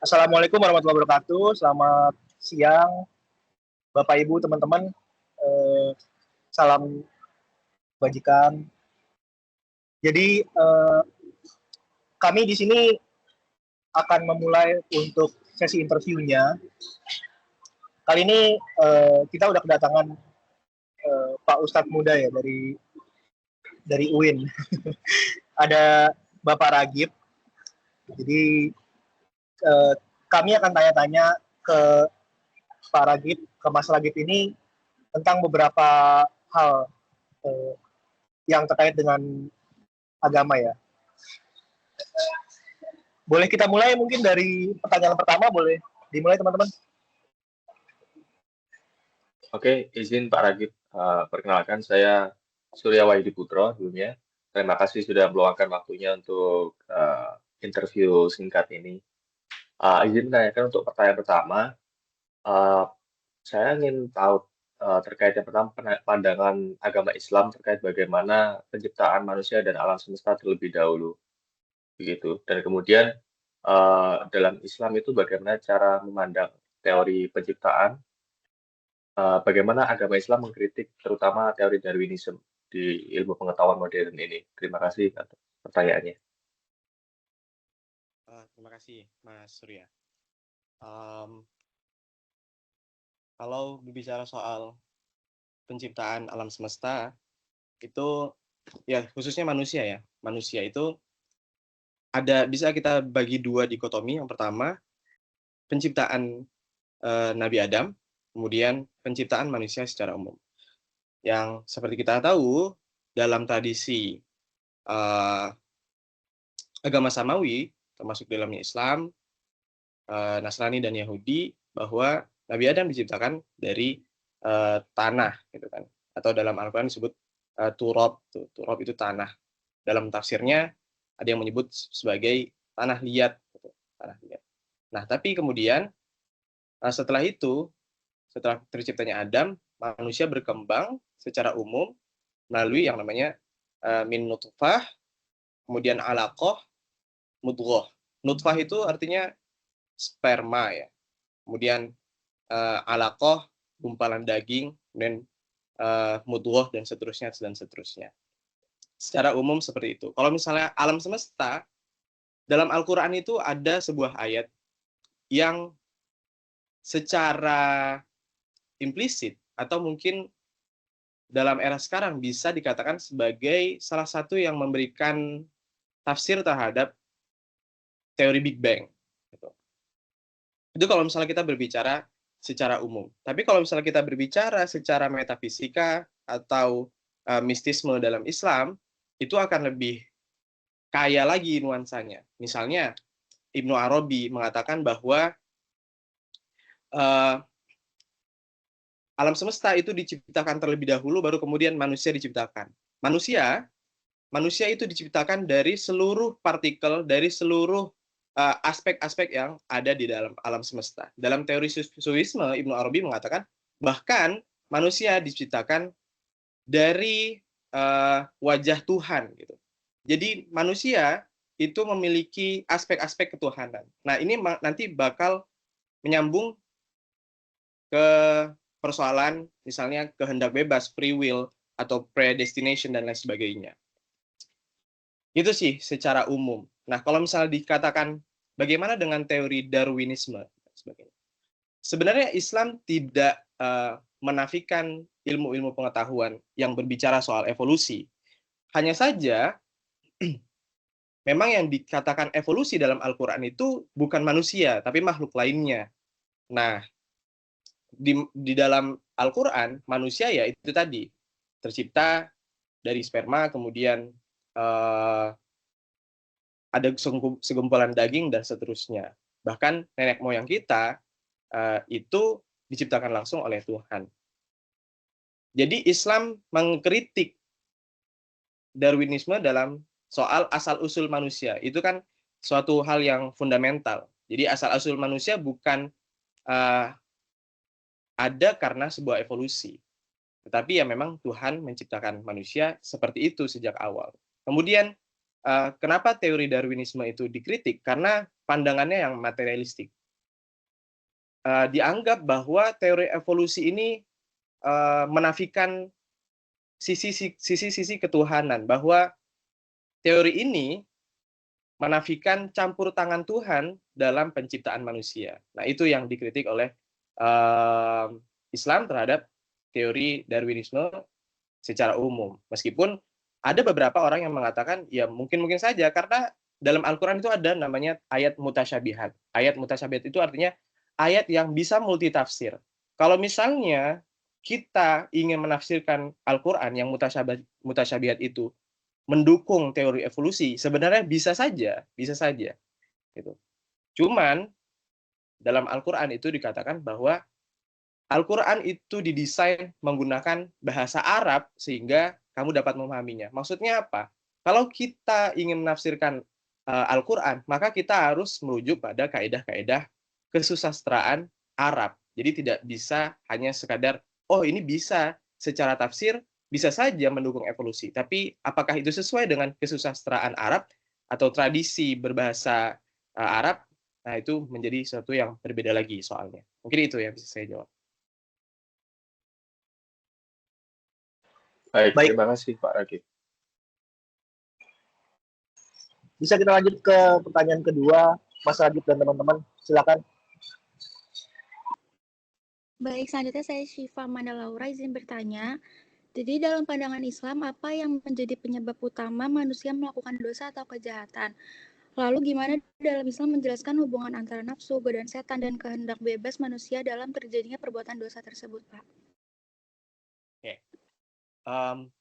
Assalamualaikum warahmatullahi wabarakatuh. Selamat siang, Bapak Ibu, teman-teman. Salam bajikan. Jadi kami di sini akan memulai untuk sesi interviewnya. Kali ini kita udah kedatangan Pak Ustadz muda ya dari UIN. Ada Bapak Ragib. Jadi kami akan tanya-tanya ke Pak Ragib, ke Mas Ragib ini tentang beberapa hal yang terkait dengan agama ya. Boleh kita mulai mungkin dari pertanyaan pertama, boleh dimulai teman-teman? Oke, izin Pak Ragib. Perkenalkan saya Surya Wahidi Putro dulunya. Terima kasih sudah meluangkan waktunya untuk interview singkat ini. Izin menanyakan untuk pertanyaan pertama, saya ingin tahu terkait yang pertama pandangan agama Islam terkait bagaimana penciptaan manusia dan alam semesta terlebih dahulu, begitu. Dan kemudian dalam Islam itu bagaimana cara memandang teori penciptaan, bagaimana agama Islam mengkritik terutama teori Darwinisme di ilmu pengetahuan modern ini. Terima kasih atas pertanyaannya. Terima kasih, Mas Surya. Kalau berbicara soal penciptaan alam semesta, itu ya khususnya manusia ya. Manusia itu bisa kita bagi dua dikotomi. Yang pertama, penciptaan Nabi Adam, kemudian penciptaan manusia secara umum. Yang seperti kita tahu, dalam tradisi agama Samawi, termasuk dalamnya Islam, Nasrani dan Yahudi, bahwa Nabi Adam diciptakan dari tanah, gitu kan? Atau dalam Al-Quran disebut turab. Turab itu tanah. Dalam tafsirnya ada yang menyebut sebagai tanah liat, gitu. Tanah liat. Nah, tapi kemudian setelah itu, setelah terciptanya Adam, manusia berkembang secara umum melalui yang namanya min nutfah, kemudian alaqah, mudghah. Nutfah itu artinya sperma ya. Kemudian alaqah, gumpalan daging, dan mudghah dan seterusnya. Secara umum seperti itu. Kalau misalnya alam semesta, dalam Al-Qur'an itu ada sebuah ayat yang secara implisit atau mungkin dalam era sekarang bisa dikatakan sebagai salah satu yang memberikan tafsir terhadap teori Big Bang. Itu kalau misalnya kita berbicara secara umum. Tapi kalau misalnya kita berbicara secara metafisika atau mistisme dalam Islam, itu akan lebih kaya lagi nuansanya. Misalnya, Ibnu Arabi mengatakan bahwa alam semesta itu diciptakan terlebih dahulu, baru kemudian manusia diciptakan. Manusia itu diciptakan dari seluruh partikel, dari seluruh aspek-aspek yang ada di dalam alam semesta. Dalam teori suisme, Ibnu Arabi mengatakan bahkan manusia diciptakan dari wajah Tuhan, gitu. Jadi manusia itu memiliki aspek-aspek ketuhanan. Nah, ini nanti bakal menyambung ke persoalan misalnya kehendak bebas, free will, atau predestination dan lain sebagainya. Itu sih secara umum. Nah, kalau misalnya dikatakan bagaimana dengan teori Darwinisme, sebenarnya Islam tidak menafikan ilmu-ilmu pengetahuan yang berbicara soal evolusi. Hanya saja, memang yang dikatakan evolusi dalam Al-Quran itu bukan manusia, tapi makhluk lainnya. Nah, di dalam Al-Quran, manusia ya itu tadi, tercipta dari sperma, kemudian ada segumpalan daging, dan seterusnya. Bahkan nenek moyang kita itu diciptakan langsung oleh Tuhan. Jadi Islam mengkritik Darwinisme dalam soal asal-usul manusia. Itu kan suatu hal yang fundamental. Jadi asal-usul manusia bukan ada karena sebuah evolusi. Tetapi ya memang Tuhan menciptakan manusia seperti itu sejak awal. Kemudian kenapa teori Darwinisme itu dikritik? Karena pandangannya yang materialistik. Dianggap bahwa teori evolusi ini menafikan sisi ketuhanan, bahwa teori ini menafikan campur tangan Tuhan dalam penciptaan manusia. Nah, itu yang dikritik oleh Islam terhadap teori Darwinisme secara umum. Meskipun ada beberapa orang yang mengatakan, ya mungkin saja, karena dalam Al-Quran itu ada namanya ayat mutasyabihat. Ayat mutasyabihat itu artinya ayat yang bisa multitafsir. Kalau misalnya kita ingin menafsirkan Al-Quran yang mutasyabihat itu mendukung teori evolusi, sebenarnya bisa saja. Gitu. Cuman dalam Al-Quran itu dikatakan bahwa Al-Quran itu didesain menggunakan bahasa Arab sehingga kamu dapat memahaminya. Maksudnya apa? Kalau kita ingin menafsirkan Al-Quran, maka kita harus merujuk pada kaedah-kaedah kesusastraan Arab. Jadi tidak bisa hanya sekadar, oh ini bisa secara tafsir, bisa saja mendukung evolusi. Tapi apakah itu sesuai dengan kesusastraan Arab atau tradisi berbahasa Arab? Nah, itu menjadi sesuatu yang berbeda lagi soalnya. Mungkin itu yang bisa saya jawab. Baik, Baik. terima kasih Pak Ragib. Bisa kita lanjut ke pertanyaan kedua, Mas Ragib dan teman-teman. Silakan. Baik, selanjutnya saya Syifa Mandalaura izin bertanya. Jadi dalam pandangan Islam, apa yang menjadi penyebab utama manusia melakukan dosa atau kejahatan? Lalu gimana dalam Islam menjelaskan hubungan antara nafsu, godaan setan, dan kehendak bebas manusia dalam terjadinya perbuatan dosa tersebut, Pak? Oke.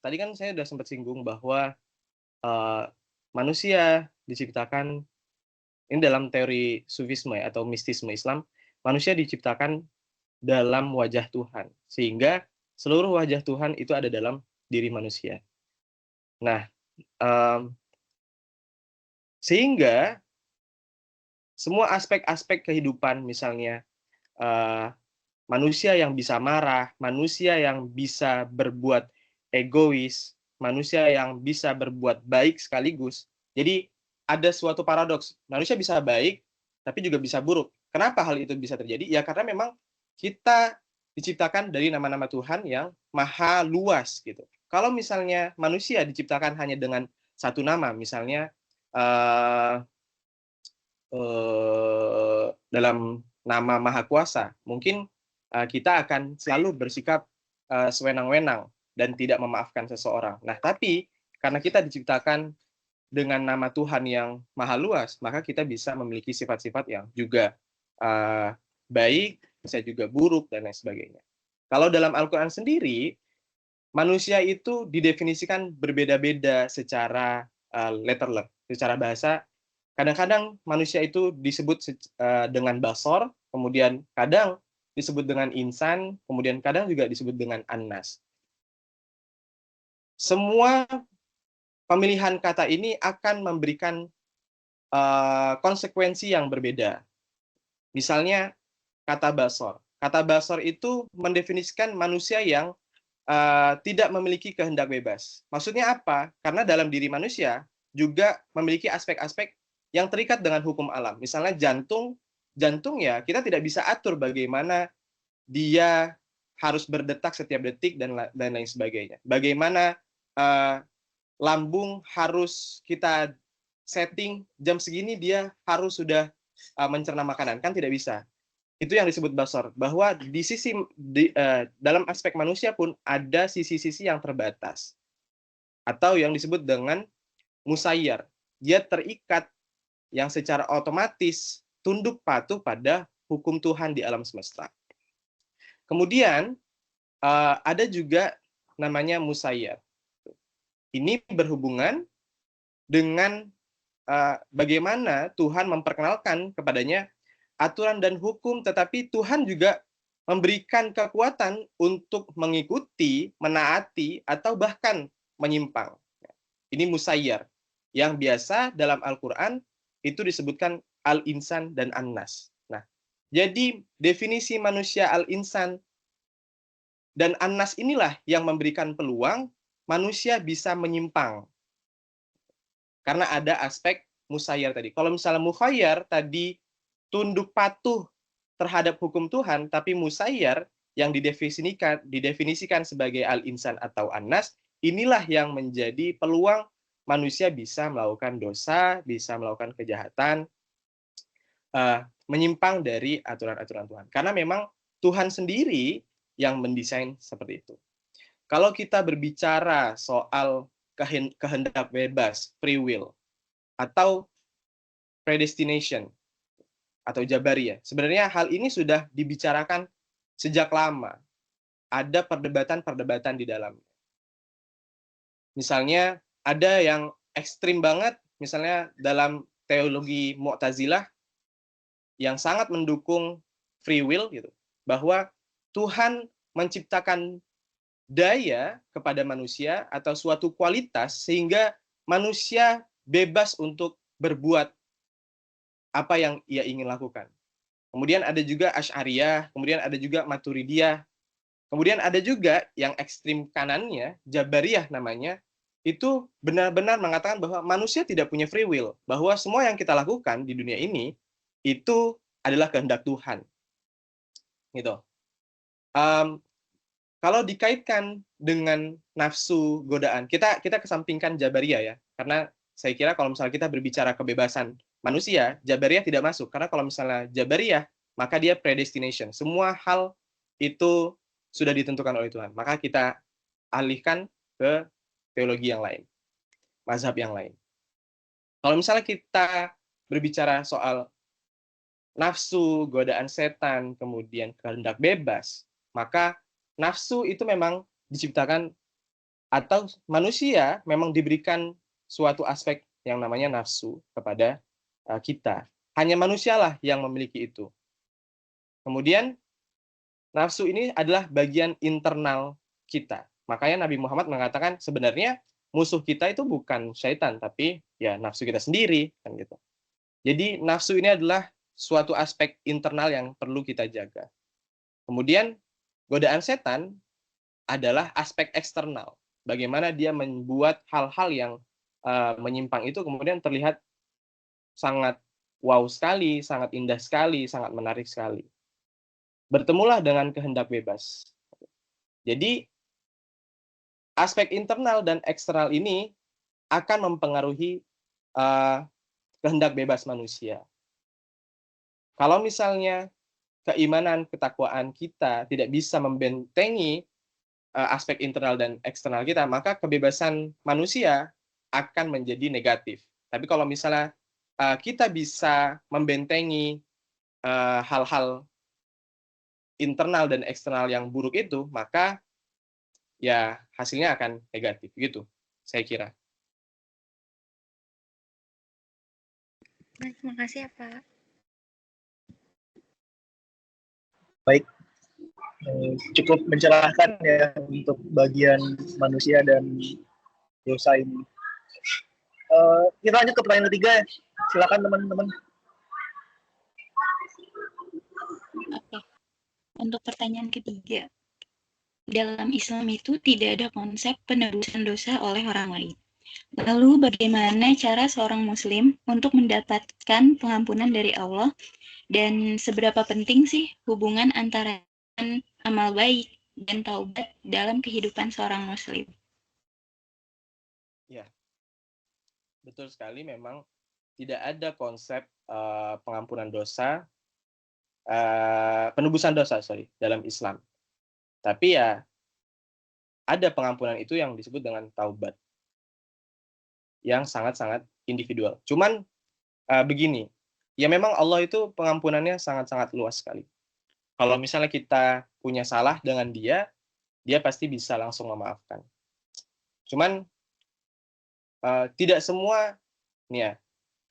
Tadi kan saya sudah sempat singgung bahwa manusia diciptakan, ini dalam teori sufisme atau mistisme Islam, manusia diciptakan dalam wajah Tuhan, sehingga seluruh wajah Tuhan itu ada dalam diri manusia. Nah, sehingga semua aspek-aspek kehidupan, misalnya manusia yang bisa marah, manusia yang bisa berbuat egois, manusia yang bisa berbuat baik sekaligus. Jadi ada suatu paradoks, manusia bisa baik, tapi juga bisa buruk. Kenapa hal itu bisa terjadi? Ya karena memang kita diciptakan dari nama-nama Tuhan yang maha luas gitu. Kalau misalnya manusia diciptakan hanya dengan satu nama, misalnya dalam nama Maha Kuasa, mungkin kita akan selalu bersikap sewenang-wenang dan tidak memaafkan seseorang. Nah, tapi karena kita diciptakan dengan nama Tuhan yang maha luas, maka kita bisa memiliki sifat-sifat yang juga baik, bisa juga buruk, dan lain sebagainya. Kalau dalam Al-Quran sendiri, manusia itu didefinisikan berbeda-beda secara letterlek, secara bahasa. Kadang-kadang manusia itu disebut dengan basor, kemudian kadang disebut dengan insan, kemudian kadang juga disebut dengan annas. Semua pemilihan kata ini akan memberikan konsekuensi yang berbeda. Misalnya, kata basor. Kata basor itu mendefinisikan manusia yang tidak memiliki kehendak bebas. Maksudnya apa? Karena dalam diri manusia juga memiliki aspek-aspek yang terikat dengan hukum alam. Misalnya jantung ya kita tidak bisa atur bagaimana dia harus berdetak setiap detik dan lain sebagainya. Bagaimana lambung harus kita setting jam segini dia harus sudah mencerna makanan, kan tidak bisa. Itu yang disebut basor, bahwa dalam aspek manusia pun ada sisi-sisi yang terbatas atau yang disebut dengan musayyar. Dia terikat yang secara otomatis tunduk patuh pada hukum Tuhan di alam semesta. Kemudian ada juga namanya musayyar. Ini berhubungan dengan bagaimana Tuhan memperkenalkan kepadanya aturan dan hukum, tetapi Tuhan juga memberikan kekuatan untuk mengikuti, menaati, atau bahkan menyimpang. Ini musayyar, yang biasa dalam Al-Quran itu disebutkan al-insan dan an-nas. Nah, jadi definisi manusia al-insan dan an-nas inilah yang memberikan peluang manusia bisa menyimpang. Karena ada aspek musayyar tadi. Kalau misalnya mukhayyar tadi tunduk patuh terhadap hukum Tuhan, tapi musayyar yang didefinisikan sebagai al-insan atau an-nas, inilah yang menjadi peluang manusia bisa melakukan dosa, bisa melakukan kejahatan, menyimpang dari aturan-aturan Tuhan. Karena memang Tuhan sendiri yang mendesain seperti itu. Kalau kita berbicara soal kehendak bebas, free will, atau predestination, atau Jabariyah, sebenarnya hal ini sudah dibicarakan sejak lama. Ada perdebatan-perdebatan di dalamnya. Misalnya, ada yang ekstrim banget, misalnya dalam teologi Mu'tazilah, yang sangat mendukung free will, gitu, bahwa Tuhan menciptakan daya kepada manusia atau suatu kualitas sehingga manusia bebas untuk berbuat apa yang ia ingin lakukan. Kemudian ada juga Asy'ariyah, kemudian ada juga Maturidiyah, kemudian ada juga yang ekstrim kanannya, Jabariyah namanya, itu benar-benar mengatakan bahwa manusia tidak punya free will, bahwa semua yang kita lakukan di dunia ini itu adalah kehendak Tuhan. Gitu. Kalau dikaitkan dengan nafsu godaan, kita kesampingkan Jabariyah ya, karena saya kira kalau misalnya kita berbicara kebebasan manusia, Jabariyah tidak masuk, karena kalau misalnya Jabariyah, maka dia predestination. Semua hal itu sudah ditentukan oleh Tuhan. Maka kita alihkan ke teologi yang lain, mazhab yang lain. Kalau misalnya kita berbicara soal nafsu, godaan setan, kemudian kehendak bebas, maka nafsu itu memang diciptakan atau manusia memang diberikan suatu aspek yang namanya nafsu kepada kita. Hanya manusialah yang memiliki itu. Kemudian nafsu ini adalah bagian internal kita. Makanya Nabi Muhammad mengatakan sebenarnya musuh kita itu bukan syaitan, tapi ya nafsu kita sendiri, kan gitu. Jadi nafsu ini adalah suatu aspek internal yang perlu kita jaga. Kemudian godaan setan adalah aspek eksternal. Bagaimana dia membuat hal-hal yang menyimpang itu kemudian terlihat sangat wow sekali, sangat indah sekali, sangat menarik sekali. Bertemulah dengan kehendak bebas. Jadi aspek internal dan eksternal ini akan mempengaruhi kehendak bebas manusia. Kalau misalnya keimanan, ketakwaan kita tidak bisa membentengi aspek internal dan eksternal kita, maka kebebasan manusia akan menjadi negatif. Tapi kalau misalnya kita bisa membentengi hal-hal internal dan eksternal yang buruk itu, maka ya hasilnya akan negatif. Gitu, saya kira. Baik, makasih ya Pak. Baik, cukup mencerahkan ya untuk bagian manusia dan dosa ini. Kita lanjut ke pertanyaan ketiga ya. Silakan teman-teman. Oke. Untuk pertanyaan ketiga, dalam Islam itu tidak ada konsep penebusan dosa oleh orang lain. Lalu bagaimana cara seorang muslim untuk mendapatkan pengampunan dari Allah, dan seberapa penting sih hubungan antara amal baik dan taubat dalam kehidupan seorang muslim? Ya, betul sekali, memang tidak ada konsep pengampunan dosa, penebusan dosa, dalam Islam. Tapi ya ada pengampunan itu yang disebut dengan taubat, yang sangat-sangat individual. Cuman begini, ya memang Allah itu pengampunannya sangat-sangat luas sekali. Kalau misalnya kita punya salah dengan dia pasti bisa langsung memaafkan. Cuman tidak semua, nih ya,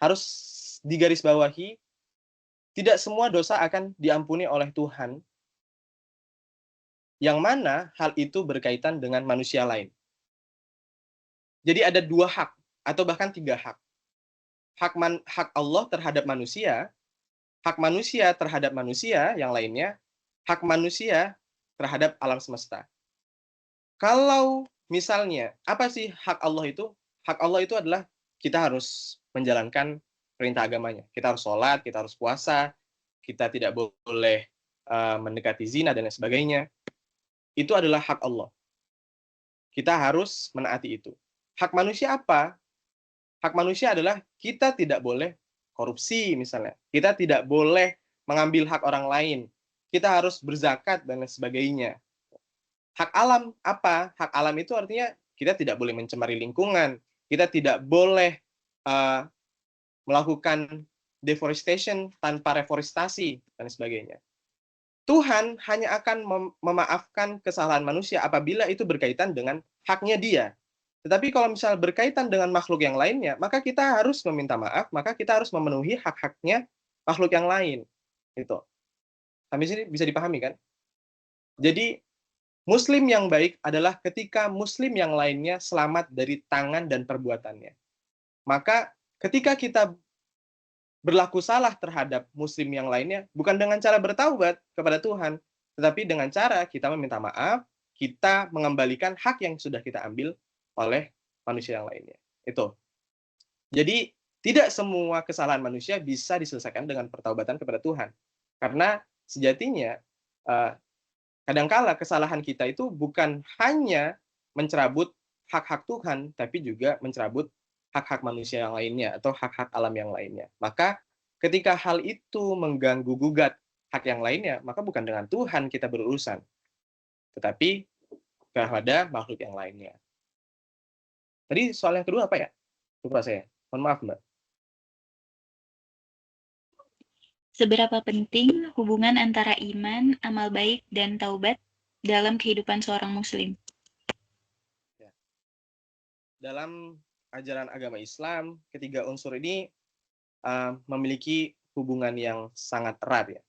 harus digarisbawahi, tidak semua dosa akan diampuni oleh Tuhan, yang mana hal itu berkaitan dengan manusia lain. Jadi ada 2 hak, atau bahkan 3 hak. Hak Allah terhadap manusia, hak manusia terhadap manusia yang lainnya, hak manusia terhadap alam semesta. Kalau misalnya, apa sih hak Allah itu? Hak Allah itu adalah kita harus menjalankan perintah agamanya. Kita harus sholat, kita harus puasa, kita tidak boleh mendekati zina dan lain sebagainya. Itu adalah hak Allah. Kita harus menaati itu. Hak manusia apa? Hak manusia adalah kita tidak boleh korupsi misalnya. Kita tidak boleh mengambil hak orang lain. Kita harus berzakat dan lain sebagainya. Hak alam apa? Hak alam itu artinya kita tidak boleh mencemari lingkungan. Kita tidak boleh melakukan deforestation tanpa reforestasi dan sebagainya. Tuhan hanya akan memaafkan kesalahan manusia apabila itu berkaitan dengan haknya dia. Tetapi kalau misalnya berkaitan dengan makhluk yang lainnya, maka kita harus meminta maaf, maka kita harus memenuhi hak-haknya makhluk yang lain. Itu. Sampai sini bisa dipahami kan? Jadi Muslim yang baik adalah ketika Muslim yang lainnya selamat dari tangan dan perbuatannya. Maka ketika kita berlaku salah terhadap Muslim yang lainnya, bukan dengan cara bertaubat kepada Tuhan, tetapi dengan cara kita meminta maaf, kita mengembalikan hak yang sudah kita ambil oleh manusia yang lainnya. Itu. Jadi, tidak semua kesalahan manusia bisa diselesaikan dengan pertaubatan kepada Tuhan. Karena sejatinya, kadangkala kesalahan kita itu bukan hanya mencerabut hak-hak Tuhan, tapi juga mencerabut hak-hak manusia yang lainnya atau hak-hak alam yang lainnya. Maka ketika hal itu mengganggu gugat hak yang lainnya, maka bukan dengan Tuhan kita berurusan, tetapi kepada makhluk yang lainnya. Tadi soal yang kedua apa ya? Lupa saya. Mohon maaf, Mbak. Seberapa penting hubungan antara iman, amal baik, dan taubat dalam kehidupan seorang Muslim? Dalam ajaran agama Islam, ketiga unsur ini memiliki hubungan yang sangat erat ya.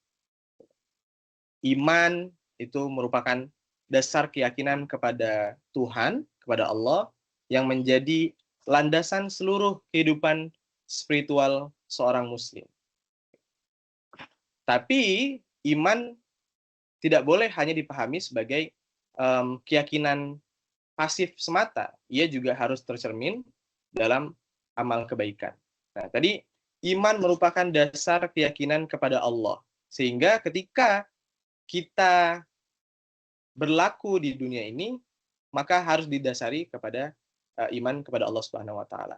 Iman itu merupakan dasar keyakinan kepada Tuhan, kepada Allah, yang menjadi landasan seluruh kehidupan spiritual seorang Muslim. Tapi iman tidak boleh hanya dipahami sebagai keyakinan pasif semata. Ia juga harus tercermin dalam amal kebaikan. Nah, tadi iman merupakan dasar keyakinan kepada Allah. Sehingga ketika kita berlaku di dunia ini, maka harus didasari kepada iman kepada Allah Subhanahu wa taala.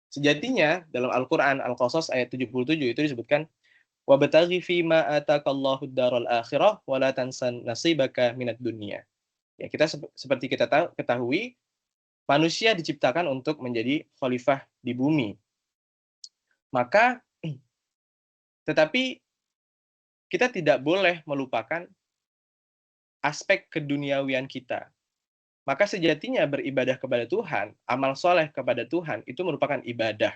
Sejatinya dalam Al-Qur'an Al-Qasas ayat 77 itu disebutkan wabtaghi fima atakallahu ad-daral akhirah wa la tansa nasibaka minad dunya. Ya, kita seperti kita ketahui manusia diciptakan untuk menjadi khalifah di bumi. Maka tetapi kita tidak boleh melupakan aspek keduniawian kita. Maka sejatinya beribadah kepada Tuhan, amal soleh kepada Tuhan itu merupakan ibadah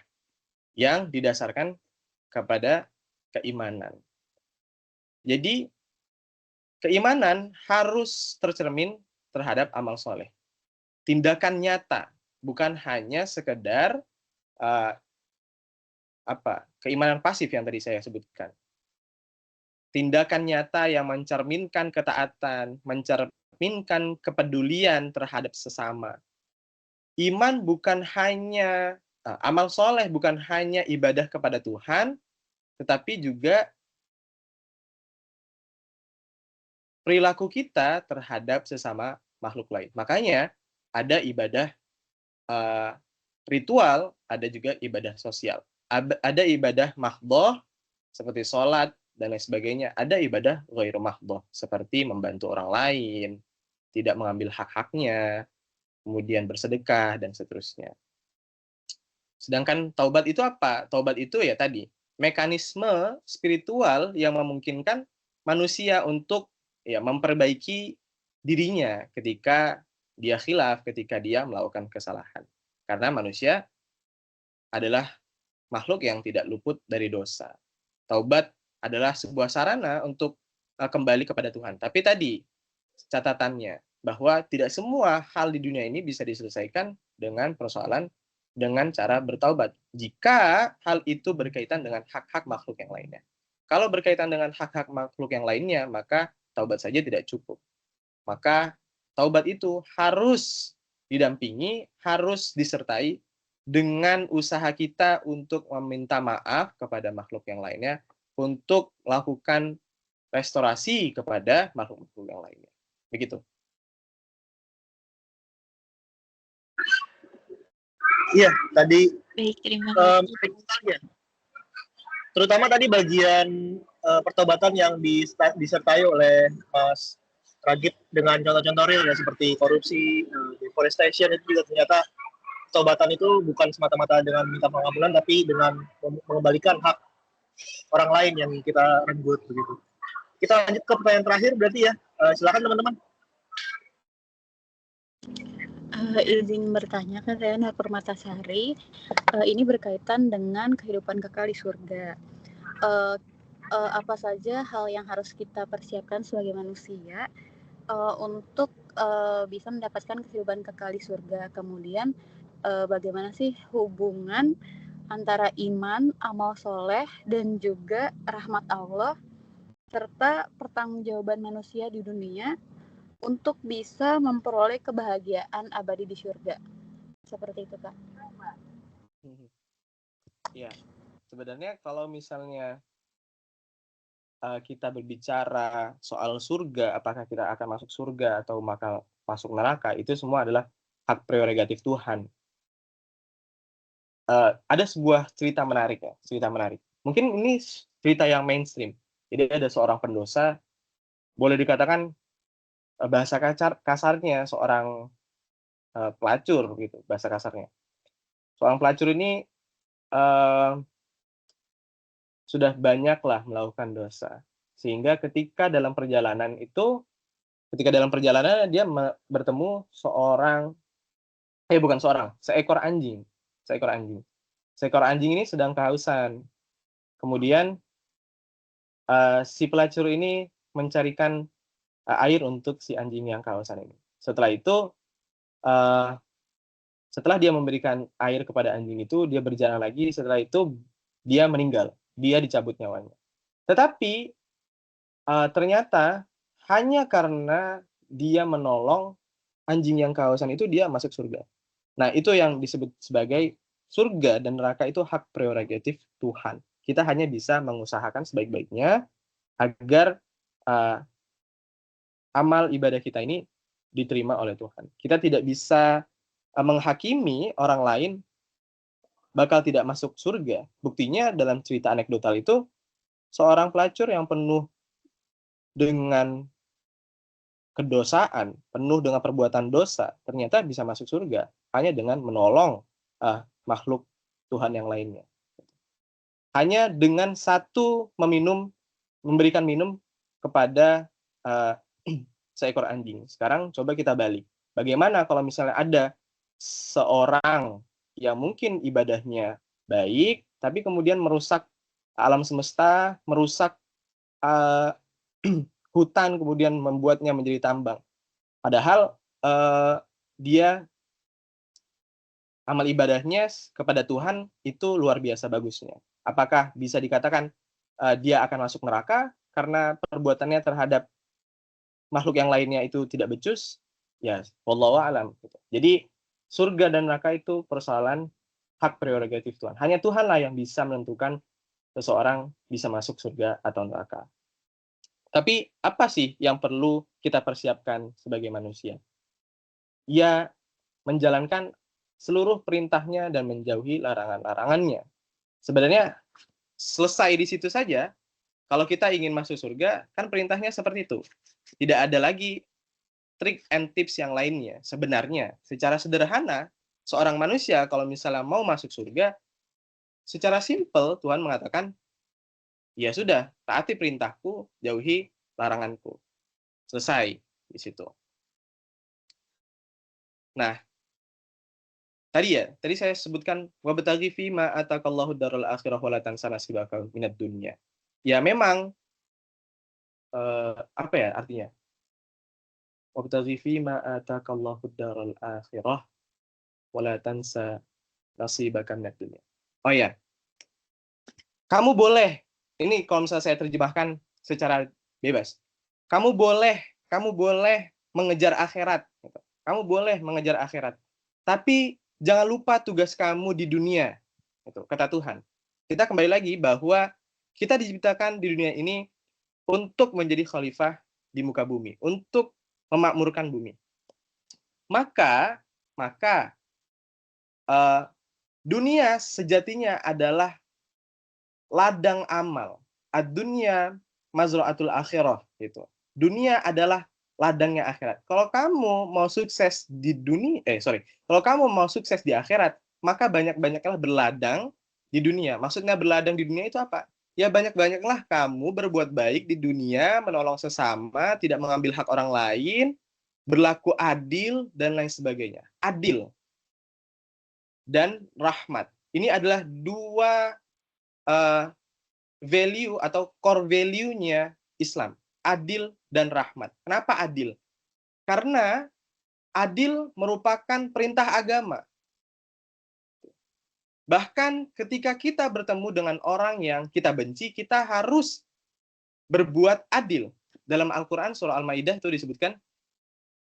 yang didasarkan kepada keimanan. Jadi keimanan harus tercermin terhadap amal soleh. Tindakan nyata, bukan hanya sekedar keimanan pasif yang tadi saya sebutkan. Tindakan nyata yang mencerminkan ketaatan, mencerminkan kepedulian terhadap sesama. Iman bukan hanya amal soleh, bukan hanya ibadah kepada Tuhan, tetapi juga perilaku kita terhadap sesama makhluk lain. Makanya ada ibadah ritual, ada juga ibadah sosial. Ada ibadah mahdhah seperti sholat dan lain sebagainya. Ada ibadah ghairu mahdhah seperti membantu orang lain, tidak mengambil hak-haknya, kemudian bersedekah dan seterusnya. Sedangkan taubat itu apa? Taubat itu ya tadi mekanisme spiritual yang memungkinkan manusia untuk ya memperbaiki dirinya ketika dia khilaf, ketika dia melakukan kesalahan. Karena manusia adalah makhluk yang tidak luput dari dosa. Taubat adalah sebuah sarana untuk kembali kepada Tuhan. Tapi tadi catatannya bahwa tidak semua hal di dunia ini bisa diselesaikan dengan persoalan dengan cara bertaubat. Jika hal itu berkaitan dengan hak-hak makhluk yang lainnya. Kalau berkaitan dengan hak-hak makhluk yang lainnya, maka taubat saja tidak cukup. Maka taubat itu harus didampingi, harus disertai dengan usaha kita untuk meminta maaf kepada makhluk yang lainnya, untuk melakukan restorasi kepada makhluk-makhluk yang lainnya. Begitu. Iya, tadi Baik, terima kasih. terutama tadi bagian pertobatan yang disertai oleh Mas Ragib dengan contoh-contoh real ya, seperti korupsi, deforestation, itu juga ternyata pertobatan itu bukan semata-mata dengan minta pengampunan, tapi dengan mengembalikan hak orang lain yang kita renggut begitu. Kita lanjut ke pertanyaan terakhir berarti ya. Silakan teman-teman. Izin bertanya, kan saya Nur Permatasari. Ini berkaitan dengan kehidupan kekal di surga. Apa saja hal yang harus kita persiapkan sebagai manusia untuk bisa mendapatkan kehidupan kekal di surga? Kemudian bagaimana sih hubungan antara iman, amal soleh, dan juga rahmat Allah, serta pertanggungjawaban manusia di dunia untuk bisa memperoleh kebahagiaan abadi di surga. Seperti itu, Kak. Ya, sebenarnya kalau misalnya kita berbicara soal surga, apakah kita akan masuk surga atau masuk neraka, itu semua adalah hak prerogatif Tuhan. Ada sebuah cerita menarik ya, cerita menarik. Mungkin ini cerita yang mainstream. Jadi ada seorang pendosa, boleh dikatakan bahasa kasarnya seorang pelacur gitu, bahasa kasarnya. Seorang pelacur ini sudah banyaklah melakukan dosa, sehingga ketika dalam perjalanan dia bertemu seekor anjing. Seekor anjing ini sedang kehausan. Kemudian si pelacur ini mencarikan air untuk si anjing yang kehausan ini. Setelah itu, setelah dia memberikan air kepada anjing itu, dia berjalan lagi. Setelah itu dia meninggal, dia dicabut nyawanya. Tetapi ternyata hanya karena dia menolong anjing yang kehausan itu, dia masuk surga. Nah, itu yang disebut sebagai surga dan neraka itu hak prerogatif Tuhan. Kita hanya bisa mengusahakan sebaik-baiknya agar amal ibadah kita ini diterima oleh Tuhan. Kita tidak bisa menghakimi orang lain bakal tidak masuk surga. Buktinya dalam cerita anekdotal itu, seorang pelacur yang penuh dengan kedosaan, penuh dengan perbuatan dosa, ternyata bisa masuk surga hanya dengan menolong makhluk Tuhan yang lainnya. Hanya dengan satu memberikan minum kepada seekor anjing. Sekarang coba kita balik. Bagaimana kalau misalnya ada seorang yang mungkin ibadahnya baik, tapi kemudian merusak alam semesta, merusak hutan, kemudian membuatnya menjadi tambang. Padahal dia amal ibadahnya kepada Tuhan itu luar biasa bagusnya. Apakah bisa dikatakan dia akan masuk neraka karena perbuatannya terhadap makhluk yang lainnya itu tidak becus? Ya, wallahu a'lam. Jadi surga dan neraka itu persoalan hak prerogatif Tuhan. Hanya Tuhanlah yang bisa menentukan seseorang bisa masuk surga atau neraka. Tapi apa sih yang perlu kita persiapkan sebagai manusia? Ya, menjalankan seluruh perintahnya dan menjauhi larangan-larangannya. Sebenarnya selesai di situ saja. Kalau kita ingin masuk surga, kan perintahnya seperti itu. Tidak ada lagi trik and tips yang lainnya. Sebenarnya, secara sederhana, seorang manusia kalau misalnya mau masuk surga, secara simpel Tuhan mengatakan, ya sudah, taati perintahku, jauhi laranganku. Selesai di situ. Nah, tadi saya sebutkan wabtaghi fi ma atakallahu darul akhirah wa la tansa nasibaka minad dunya. Ya memang apa ya artinya? Wabtaghi fi ma atakallahu darul akhirah wa la tansa nasibaka minad dunya. Oh ya. Kamu boleh, ini kalau misalnya saya terjemahkan secara bebas. Kamu boleh mengejar akhirat. Kamu boleh mengejar akhirat. Tapi Jangan lupa tugas kamu di dunia. Itu kata Tuhan. Kita kembali lagi bahwa kita diciptakan di dunia ini untuk menjadi khalifah di muka bumi, untuk memakmurkan bumi. Maka dunia sejatinya adalah ladang amal. Ad-dunya mazra'atul akhirah gitu. Dunia adalah ladangnya akhirat. Kalau kamu mau sukses di dunia, kalau kamu mau sukses di akhirat, maka banyak-banyaklah berladang di dunia. Maksudnya berladang di dunia itu apa? Ya banyak-banyaklah kamu berbuat baik di dunia, menolong sesama, tidak mengambil hak orang lain, berlaku adil, dan lain sebagainya. Adil dan rahmat. Ini adalah dua value atau core value-nya Islam. Adil dan rahmat. Kenapa adil? Karena adil merupakan perintah agama. Bahkan ketika kita bertemu dengan orang yang kita benci, kita harus berbuat adil. Dalam Al-Quran surah Al-Maidah itu disebutkan,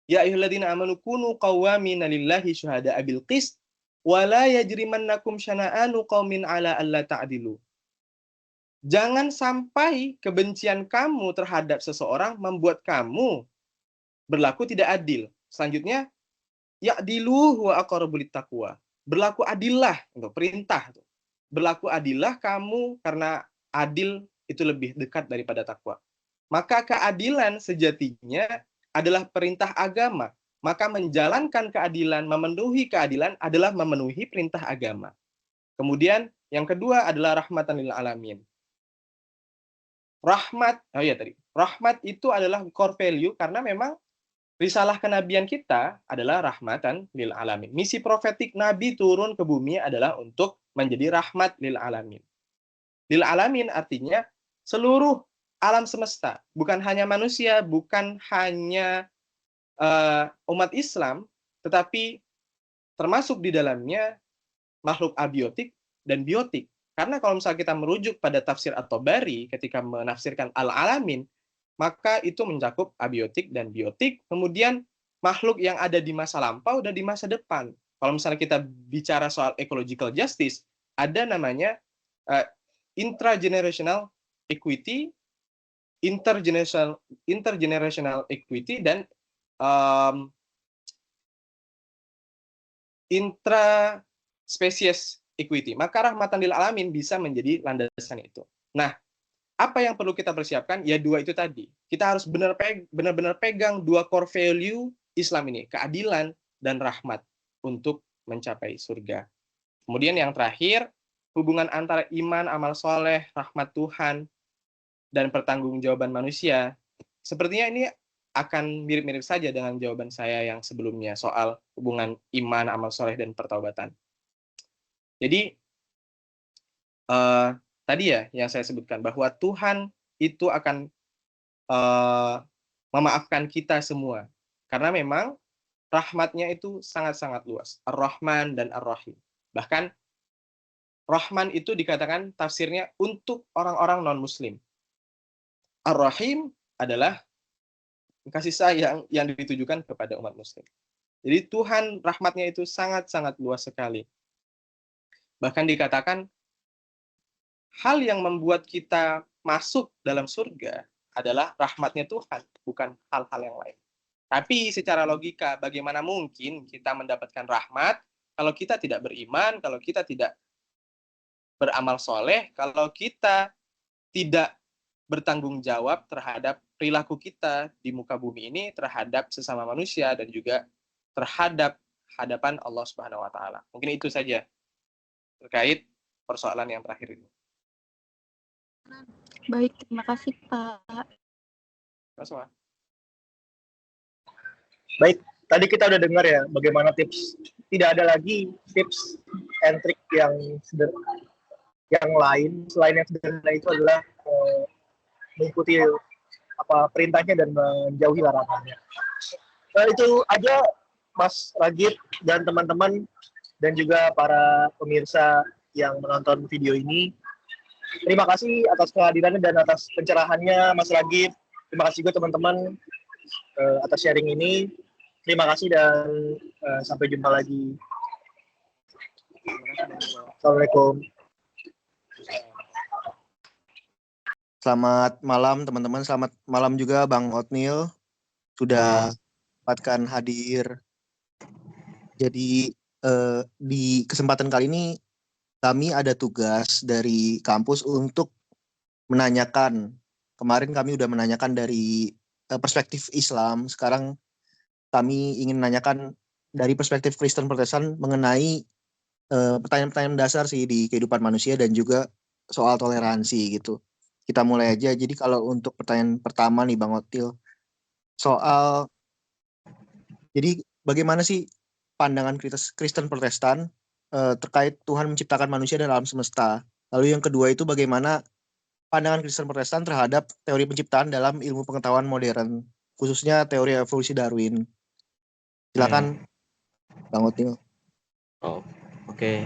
Ya ayyuhalladzina amanu kunu qawwamina lillahi syuhada'a bil qist wa la yajrimannakum syana'anu qaumin ala alla ta'dilu. Jangan sampai kebencian kamu terhadap seseorang membuat kamu berlaku tidak adil. Selanjutnya, ya'dilu wa aqrabu littaqwa. Berlaku adillah, untuk perintah. Berlaku adillah kamu karena adil itu lebih dekat daripada takwa. Maka keadilan sejatinya adalah perintah agama. Maka menjalankan keadilan, memenuhi keadilan adalah memenuhi perintah agama. Kemudian yang kedua adalah rahmatan lil alamin. Rahmat itu adalah core value karena memang risalah kenabian kita adalah rahmatan lil alamin. Misi profetik Nabi turun ke bumi adalah untuk menjadi rahmat lil alamin. Lil alamin artinya seluruh alam semesta, bukan hanya manusia, bukan hanya umat Islam, tetapi termasuk di dalamnya makhluk abiotik dan biotik. Karena kalau misalnya kita merujuk pada tafsir At-Tabari ketika menafsirkan al-alamin, maka itu mencakup abiotik dan biotik, kemudian makhluk yang ada di masa lampau dan di masa depan. Kalau misalnya kita bicara soal ecological justice, ada namanya intragenerational equity, intergenerational equity, dan intraspecies equity. Maka rahmatan lil alamin bisa menjadi landasan itu. Nah, apa yang perlu kita persiapkan? Ya dua itu tadi. Kita harus benar-benar pegang dua core value Islam ini, keadilan dan rahmat untuk mencapai surga. Kemudian yang terakhir, hubungan antara iman, amal soleh, rahmat Tuhan, dan pertanggungjawaban manusia. Sepertinya ini akan mirip-mirip saja dengan jawaban saya yang sebelumnya soal hubungan iman, amal soleh, dan pertaubatan. Jadi, tadi ya yang saya sebutkan bahwa Tuhan itu akan memaafkan kita semua karena memang rahmatnya itu sangat-sangat luas, Ar-Rahman dan Ar-Rahim. Bahkan Rahman itu dikatakan tafsirnya untuk orang-orang non-Muslim. Ar-Rahim adalah kasih sayang yang ditujukan kepada umat Muslim. Jadi Tuhan rahmatnya itu sangat-sangat luas sekali. Bahkan dikatakan hal yang membuat kita masuk dalam surga adalah rahmatnya Tuhan, bukan hal-hal yang lain. Tapi secara logika, bagaimana mungkin kita mendapatkan rahmat kalau kita tidak beriman, kalau kita tidak beramal soleh, kalau kita tidak bertanggung jawab terhadap perilaku kita di muka bumi ini terhadap sesama manusia dan juga terhadap hadapan Allah Subhanahu wa taala. Mungkin itu saja terkait persoalan yang terakhir ini. Baik, terima kasih Pak. Sama. Baik, tadi kita udah dengar ya bagaimana tips. Tidak ada lagi tips and trick yang lain selain yang sederhana itu adalah mengikuti perintahnya dan menjauhi larangannya. Itu aja Mas Ragib dan teman-teman dan juga para pemirsa yang menonton video ini. Terima kasih atas kehadirannya dan atas pencerahannya Mas Ragib. Terima kasih juga teman-teman atas sharing ini. Terima kasih dan sampai jumpa lagi. Assalamualaikum. Selamat malam teman-teman, selamat malam juga Bang Otnil sudah dapatkan hadir. Jadi di kesempatan kali ini kami ada tugas dari kampus untuk menanyakan. Kemarin kami udah menanyakan dari perspektif Islam, sekarang kami ingin menanyakan dari perspektif Kristen Protestan mengenai pertanyaan-pertanyaan dasar sih di kehidupan manusia dan juga soal toleransi gitu. Kita mulai aja. Jadi kalau untuk pertanyaan pertama nih Bang Otil, soal jadi bagaimana sih pandangan Kristen Protestan terkait Tuhan menciptakan manusia dan alam semesta. Lalu yang kedua itu bagaimana pandangan Kristen Protestan terhadap teori penciptaan dalam ilmu pengetahuan modern, khususnya teori evolusi Darwin. Silakan Bang Otil. Oh, oke.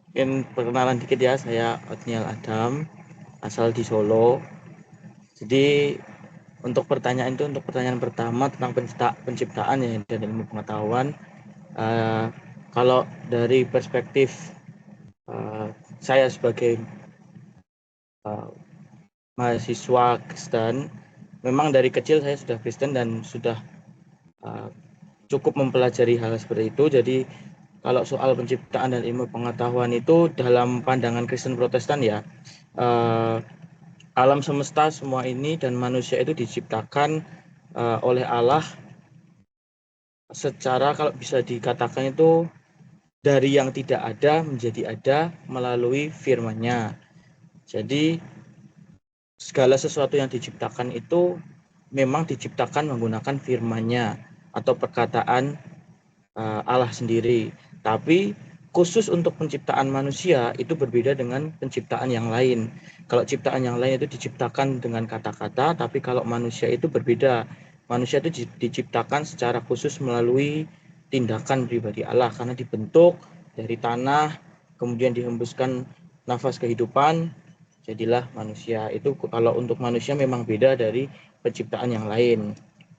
Mungkin perkenalan dikit ya, saya Otniel Adam, asal di Solo. Jadi untuk pertanyaan pertama tentang penciptaan ya dan ilmu pengetahuan, kalau dari perspektif saya sebagai mahasiswa Kristen, memang dari kecil saya sudah Kristen dan sudah cukup mempelajari hal seperti itu. Jadi kalau soal penciptaan dan ilmu pengetahuan itu dalam pandangan Kristen Protestan ya, alam semesta semua ini dan manusia itu diciptakan oleh Allah secara kalau bisa dikatakan itu dari yang tidak ada menjadi ada melalui firman-Nya. Jadi segala sesuatu yang diciptakan itu memang diciptakan menggunakan firman-Nya atau perkataan Allah sendiri. Tapi khusus untuk penciptaan manusia itu berbeda dengan penciptaan yang lain. Kalau ciptaan yang lain itu diciptakan dengan kata-kata, tapi kalau manusia itu berbeda. Manusia itu diciptakan secara khusus melalui tindakan pribadi Allah karena dibentuk dari tanah, kemudian dihembuskan nafas kehidupan, jadilah manusia. Itu kalau untuk manusia memang beda dari penciptaan yang lain.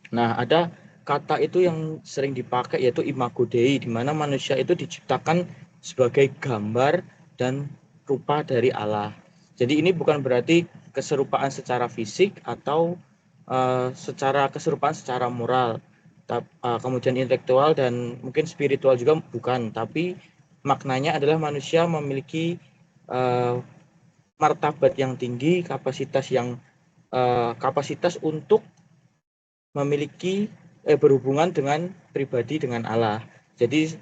Nah, ada kata itu yang sering dipakai yaitu imago Dei, di mana manusia itu diciptakan sebagai gambar dan rupa dari Allah. Jadi ini bukan berarti keserupaan secara fisik atau secara keserupaan secara moral, kemudian intelektual dan mungkin spiritual juga bukan, tapi maknanya adalah manusia memiliki martabat yang tinggi, kapasitas untuk memiliki berhubungan dengan pribadi dengan Allah. Jadi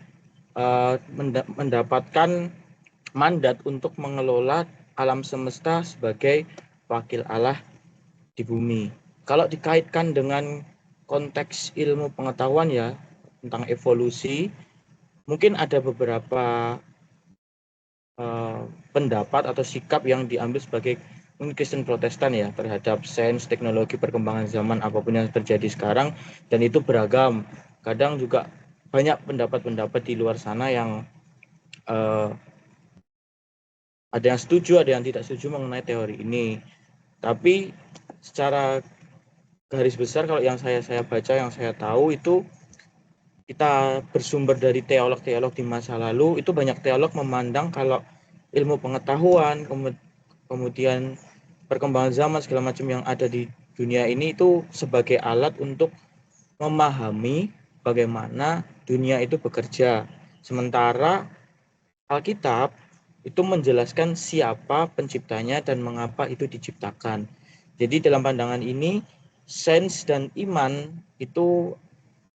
mendapatkan mandat untuk mengelola alam semesta sebagai wakil Allah di bumi. Kalau dikaitkan dengan konteks ilmu pengetahuan ya tentang evolusi, mungkin ada beberapa pendapat atau sikap yang diambil sebagai Kristen Protestan ya terhadap sains, teknologi, perkembangan zaman apapun yang terjadi sekarang, dan itu beragam. Kadang juga banyak pendapat-pendapat di luar sana yang ada yang setuju, ada yang tidak setuju mengenai teori ini. Tapi secara garis besar kalau yang saya baca, yang saya tahu itu kita bersumber dari teolog-teolog di masa lalu, itu banyak teolog memandang kalau ilmu pengetahuan, kemudian perkembangan zaman segala macam yang ada di dunia ini itu sebagai alat untuk memahami bagaimana dunia itu bekerja. Sementara Alkitab itu menjelaskan siapa penciptanya dan mengapa itu diciptakan. Jadi dalam pandangan ini, sains dan iman itu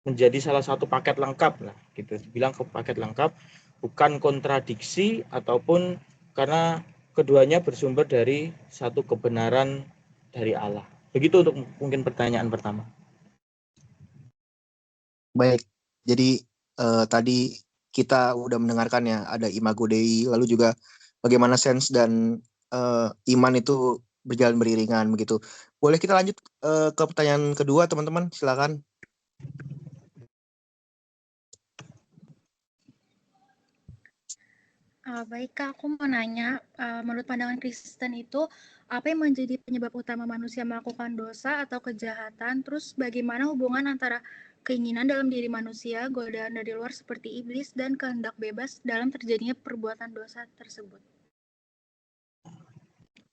menjadi salah satu paket lengkap lah, gitu. Dibilang ke paket lengkap, bukan kontradiksi ataupun karena keduanya bersumber dari satu kebenaran dari Allah. Begitu untuk mungkin pertanyaan pertama. Baik, jadi tadi kita udah mendengarkan ya ada imago Dei, lalu juga bagaimana sains dan iman itu berjalan beriringan begitu. Boleh kita lanjut ke pertanyaan kedua teman-teman, silakan. Baik Kak, aku mau nanya, menurut pandangan Kristen itu, apa yang menjadi penyebab utama manusia melakukan dosa atau kejahatan? Terus bagaimana hubungan antara keinginan dalam diri manusia, godaan dari luar seperti iblis, dan kehendak bebas dalam terjadinya perbuatan dosa tersebut?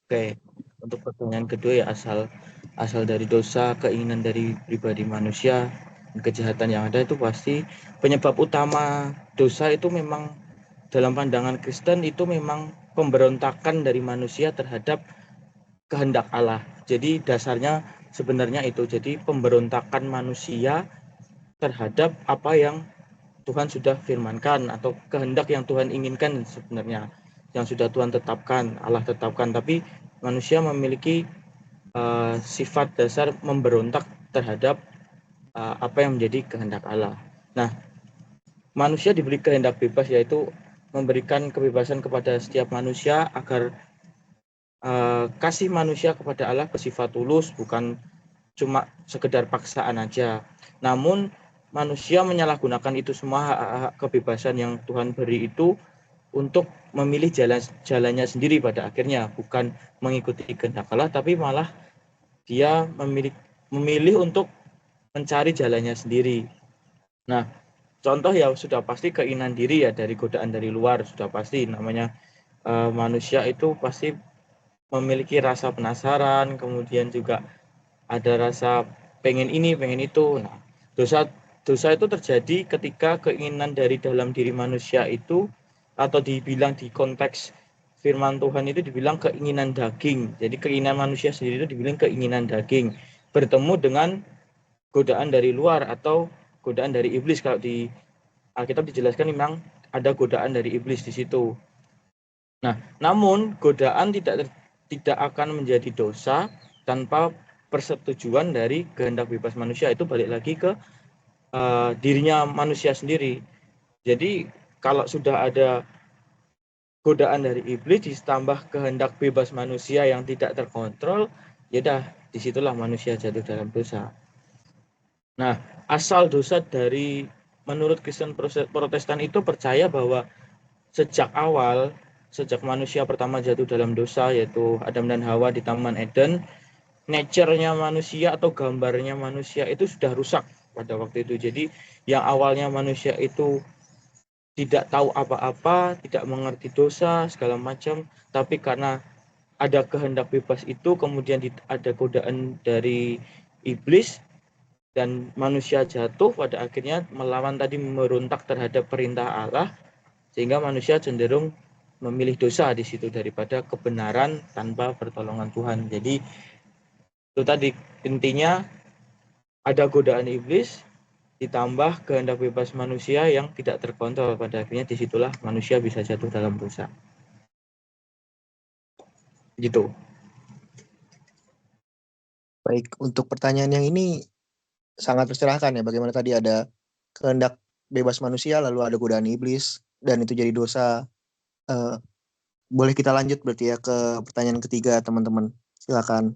Oke, untuk pertanyaan kedua ya asal dari dosa, keinginan dari pribadi manusia, kejahatan yang ada itu pasti penyebab utama dosa itu memang dalam pandangan Kristen itu memang pemberontakan dari manusia terhadap kehendak Allah. Jadi dasarnya sebenarnya itu. Jadi pemberontakan manusia terhadap apa yang Tuhan sudah firmankan atau kehendak yang Tuhan inginkan sebenarnya, yang sudah Tuhan tetapkan, Allah tetapkan, tapi manusia memiliki sifat dasar memberontak terhadap apa yang menjadi kehendak Allah. Nah, manusia diberi kehendak bebas, yaitu memberikan kebebasan kepada setiap manusia agar kasih manusia kepada Allah bersifat tulus, bukan cuma sekedar paksaan aja. Namun manusia menyalahgunakan itu semua hak-hak kebebasan yang Tuhan beri itu untuk memilih jalannya sendiri pada akhirnya, bukan mengikuti kehendak Allah, tapi malah dia memilih untuk mencari jalannya sendiri. Nah, contoh ya sudah pasti keinginan diri ya, dari godaan dari luar sudah pasti, namanya manusia itu pasti memiliki rasa penasaran, kemudian juga ada rasa pengen ini, pengen itu. Nah, dosa itu terjadi ketika keinginan dari dalam diri manusia itu, atau dibilang di konteks firman Tuhan itu dibilang keinginan daging. Jadi keinginan manusia sendiri itu dibilang keinginan daging bertemu dengan godaan dari luar atau godaan dari iblis. Kalau di Alkitab dijelaskan memang ada godaan dari iblis di situ. Nah, namun godaan tidak akan menjadi dosa tanpa persetujuan dari kehendak bebas manusia. Itu balik lagi ke dirinya manusia sendiri. Jadi kalau sudah ada godaan dari iblis ditambah kehendak bebas manusia yang tidak terkontrol, ya dah disitulah manusia jatuh dalam dosa. Nah, asal dosa dari menurut Kristen Protestan itu percaya bahwa sejak awal, sejak manusia pertama jatuh dalam dosa, yaitu Adam dan Hawa di Taman Eden, nature-nya manusia atau gambarnya manusia itu sudah rusak pada waktu itu. Jadi yang awalnya manusia itu tidak tahu apa-apa, tidak mengerti dosa, segala macam, tapi karena ada kehendak bebas itu, kemudian ada godaan dari iblis, dan manusia jatuh pada akhirnya melawan tadi, memberontak terhadap perintah Allah, sehingga manusia cenderung memilih dosa di situ daripada kebenaran tanpa pertolongan Tuhan. Jadi itu tadi intinya, ada godaan iblis ditambah kehendak bebas manusia yang tidak terkontrol, pada akhirnya disitulah manusia bisa jatuh dalam dosa. Gitu. Baik, untuk pertanyaan yang ini sangat tercerahkan ya, bagaimana tadi ada kehendak bebas manusia lalu ada godaan iblis dan itu jadi dosa. Boleh kita lanjut berarti ya ke pertanyaan ketiga, teman-teman. Silakan.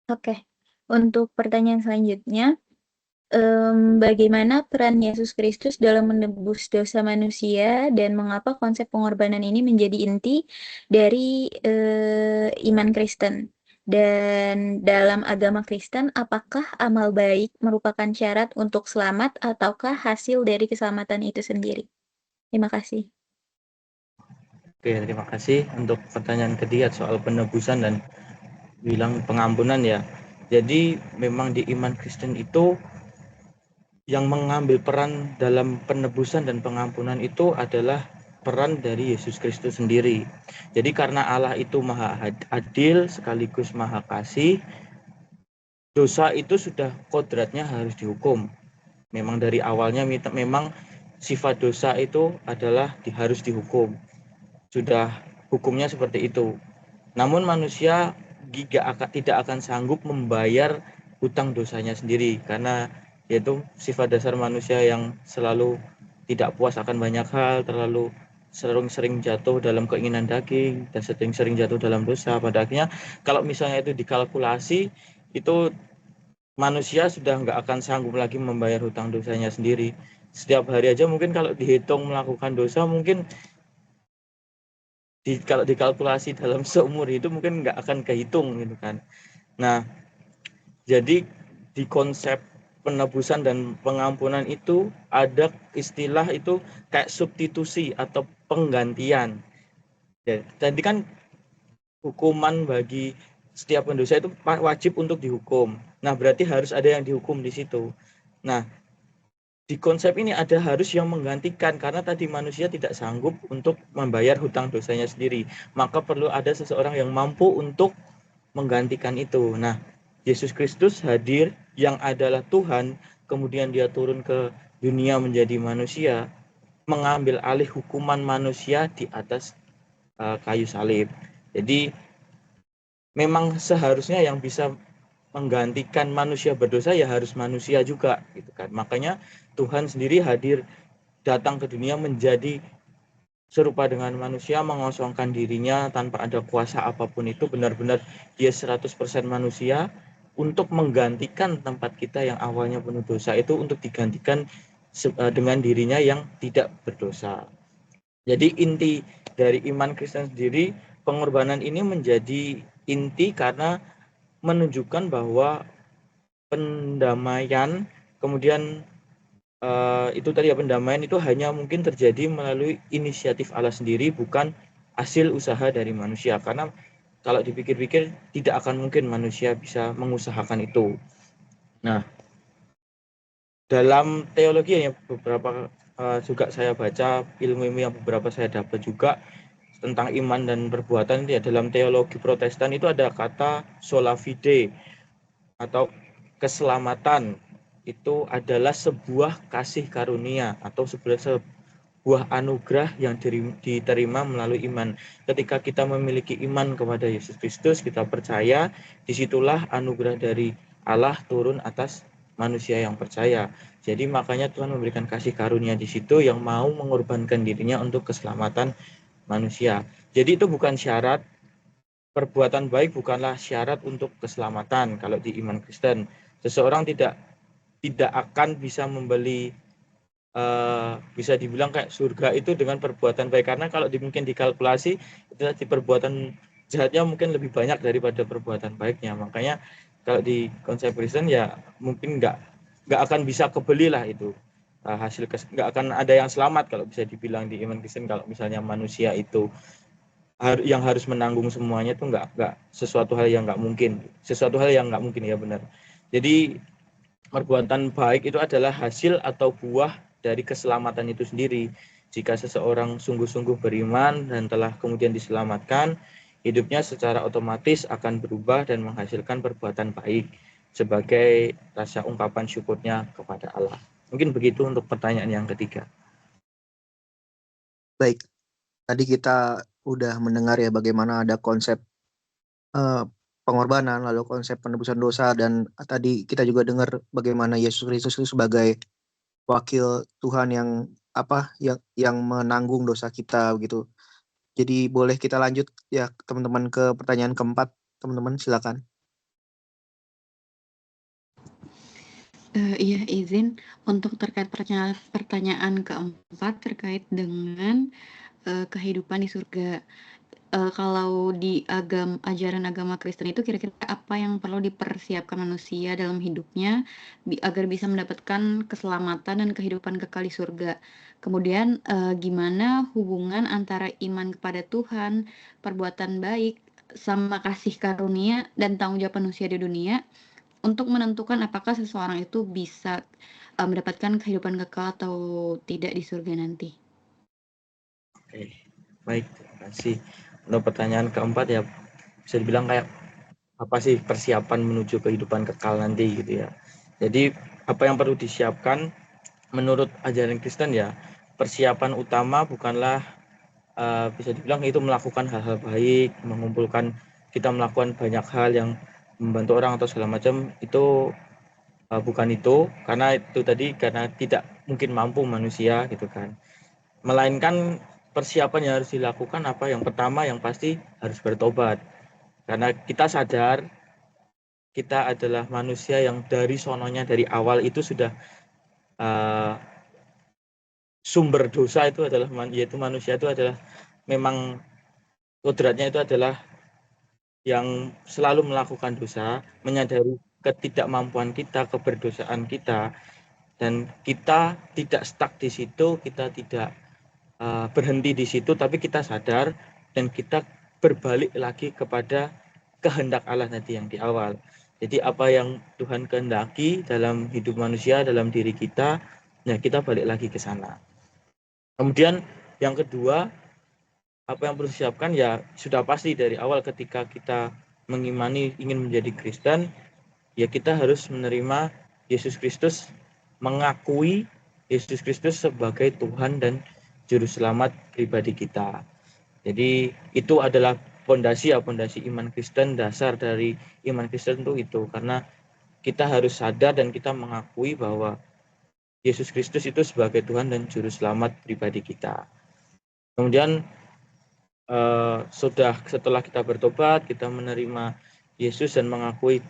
Oke, untuk pertanyaan selanjutnya, bagaimana peran Yesus Kristus dalam menebus dosa manusia dan mengapa konsep pengorbanan ini menjadi inti dari iman Kristen? Dan dalam agama Kristen, apakah amal baik merupakan syarat untuk selamat ataukah hasil dari keselamatan itu sendiri? Terima kasih. Oke, terima kasih untuk pertanyaan ketiga soal penebusan dan bilang pengampunan ya. Jadi memang di iman Kristen itu yang mengambil peran dalam penebusan dan pengampunan itu adalah peran dari Yesus Kristus sendiri. Jadi karena Allah itu maha adil sekaligus maha kasih, dosa itu sudah kodratnya harus dihukum. Memang dari awalnya memang sifat dosa itu adalah harus dihukum. Sudah hukumnya seperti itu. Namun manusia tidak akan sanggup membayar hutang dosanya sendiri, karena yaitu sifat dasar manusia yang selalu tidak puas akan banyak hal, terlalu sering jatuh dalam keinginan daging dan sering jatuh dalam dosa. Pada akhirnya kalau misalnya itu dikalkulasi, itu manusia sudah nggak akan sanggup lagi membayar hutang dosanya sendiri. setiap hari aja mungkin kalau dihitung melakukan dosa mungkin kalau dikalkulasi dalam seumur hidup mungkin nggak akan kehitung gitu kan. Nah, jadi di konsep penebusan dan pengampunan itu ada istilah itu kayak substitusi atau penggantian. Ya, jadi kan hukuman bagi setiap pendosa itu wajib untuk dihukum. Nah, berarti harus ada yang dihukum di situ. Nah, di konsep ini ada harus yang menggantikan karena tadi manusia tidak sanggup untuk membayar hutang dosanya sendiri. Maka perlu ada seseorang yang mampu untuk menggantikan itu. Nah, Yesus Kristus hadir yang adalah Tuhan, kemudian dia turun ke dunia menjadi manusia, mengambil alih hukuman manusia di atas kayu salib. Jadi memang seharusnya yang bisa menggantikan manusia berdosa ya harus manusia juga gitu kan. Makanya Tuhan sendiri hadir datang ke dunia menjadi serupa dengan manusia, mengosongkan dirinya tanpa ada kuasa apapun itu, benar-benar dia 100% manusia untuk menggantikan tempat kita yang awalnya penuh dosa itu untuk digantikan dengan dirinya yang tidak berdosa. Jadi inti dari iman Kristen sendiri, pengorbanan ini menjadi inti karena menunjukkan bahwa pendamaian, kemudian itu tadi ya, pendamaian itu hanya mungkin terjadi melalui inisiatif Allah sendiri, bukan hasil usaha dari manusia. Karena kalau dipikir-pikir tidak akan mungkin manusia bisa mengusahakan itu. Nah, dalam teologi yang beberapa juga saya baca, ilmu-ilmu yang beberapa saya dapat juga tentang iman dan perbuatan, ya dalam teologi Protestan itu ada kata sola fide atau keselamatan itu adalah sebuah kasih karunia atau sebuah anugerah yang diterima melalui iman. Ketika kita memiliki iman kepada Yesus Kristus, kita percaya, disitulah anugerah dari Allah turun atas manusia yang percaya. Jadi makanya Tuhan memberikan kasih karunia di situ yang mau mengorbankan dirinya untuk keselamatan manusia. Jadi itu bukan syarat. Perbuatan baik bukanlah syarat untuk keselamatan kalau di iman Kristen. Seseorang tidak akan bisa membeli bisa dibilang kayak surga itu dengan perbuatan baik, karena kalau mungkin dikalkulasi itu di perbuatan jahatnya mungkin lebih banyak daripada perbuatan baiknya. Makanya kalau di konsep Kristen ya mungkin nggak akan bisa kebeli lah itu hasil, nggak akan ada yang selamat kalau bisa dibilang di iman Kristen kalau misalnya manusia itu yang harus menanggung semuanya itu nggak sesuatu hal yang nggak mungkin, ya benar. Jadi perbuatan baik itu adalah hasil atau buah dari keselamatan itu sendiri. Jika seseorang sungguh-sungguh beriman dan telah kemudian diselamatkan, hidupnya secara otomatis akan berubah dan menghasilkan perbuatan baik sebagai rasa ungkapan syukurnya kepada Allah. Mungkin begitu untuk pertanyaan yang ketiga. Baik, tadi kita udah mendengar ya bagaimana ada konsep pengorbanan, lalu konsep penebusan dosa, dan tadi kita juga dengar bagaimana Yesus Kristus itu sebagai wakil Tuhan yang menanggung dosa kita begitu. Jadi boleh kita lanjut ya teman-teman ke pertanyaan keempat, teman-teman silakan. Iya, izin untuk terkait pertanyaan keempat terkait dengan kehidupan di surga. Kalau di ajaran agama Kristen itu kira-kira apa yang perlu dipersiapkan manusia dalam hidupnya agar bisa mendapatkan keselamatan dan kehidupan kekal di surga. Kemudian gimana hubungan antara iman kepada Tuhan, perbuatan baik, sama kasih karunia dan tanggung jawab manusia di dunia untuk menentukan apakah seseorang itu bisa mendapatkan kehidupan kekal atau tidak di surga nanti. Oke, baik, terima kasih. Untuk pertanyaan keempat ya bisa dibilang kayak apa sih persiapan menuju kehidupan kekal nanti gitu ya. Jadi apa yang perlu disiapkan menurut ajaran Kristen ya, persiapan utama bukanlah bisa dibilang itu melakukan hal-hal baik, kita melakukan banyak hal yang membantu orang atau segala macam, itu bukan itu, karena itu tadi karena tidak mungkin mampu manusia gitu kan. Melainkan persiapan yang harus dilakukan apa? Yang pertama yang pasti harus bertobat. Karena kita sadar kita adalah manusia yang dari sononya dari awal itu sudah sumber dosa itu adalah yaitu manusia itu adalah memang kodratnya itu adalah yang selalu melakukan dosa, menyadari ketidakmampuan kita, keberdosaan kita, dan kita tidak stuck di situ, kita tidak berhenti di situ, tapi kita sadar dan kita berbalik lagi kepada kehendak Allah tadi yang di awal. Jadi apa yang Tuhan kehendaki dalam hidup manusia, dalam diri kita, nah kita balik lagi ke sana. Kemudian yang kedua, apa yang perlu disiapkan ya sudah pasti dari awal ketika kita mengimani ingin menjadi Kristen, ya kita harus menerima Yesus Kristus, mengakui Yesus Kristus sebagai Tuhan dan Juru Selamat pribadi kita. Jadi itu adalah pondasi iman Kristen, dasar dari iman Kristen itu karena kita harus sadar dan kita mengakui bahwa Yesus Kristus itu sebagai Tuhan dan Juru Selamat pribadi kita. Kemudian setelah kita bertobat, kita menerima Yesus dan mengakui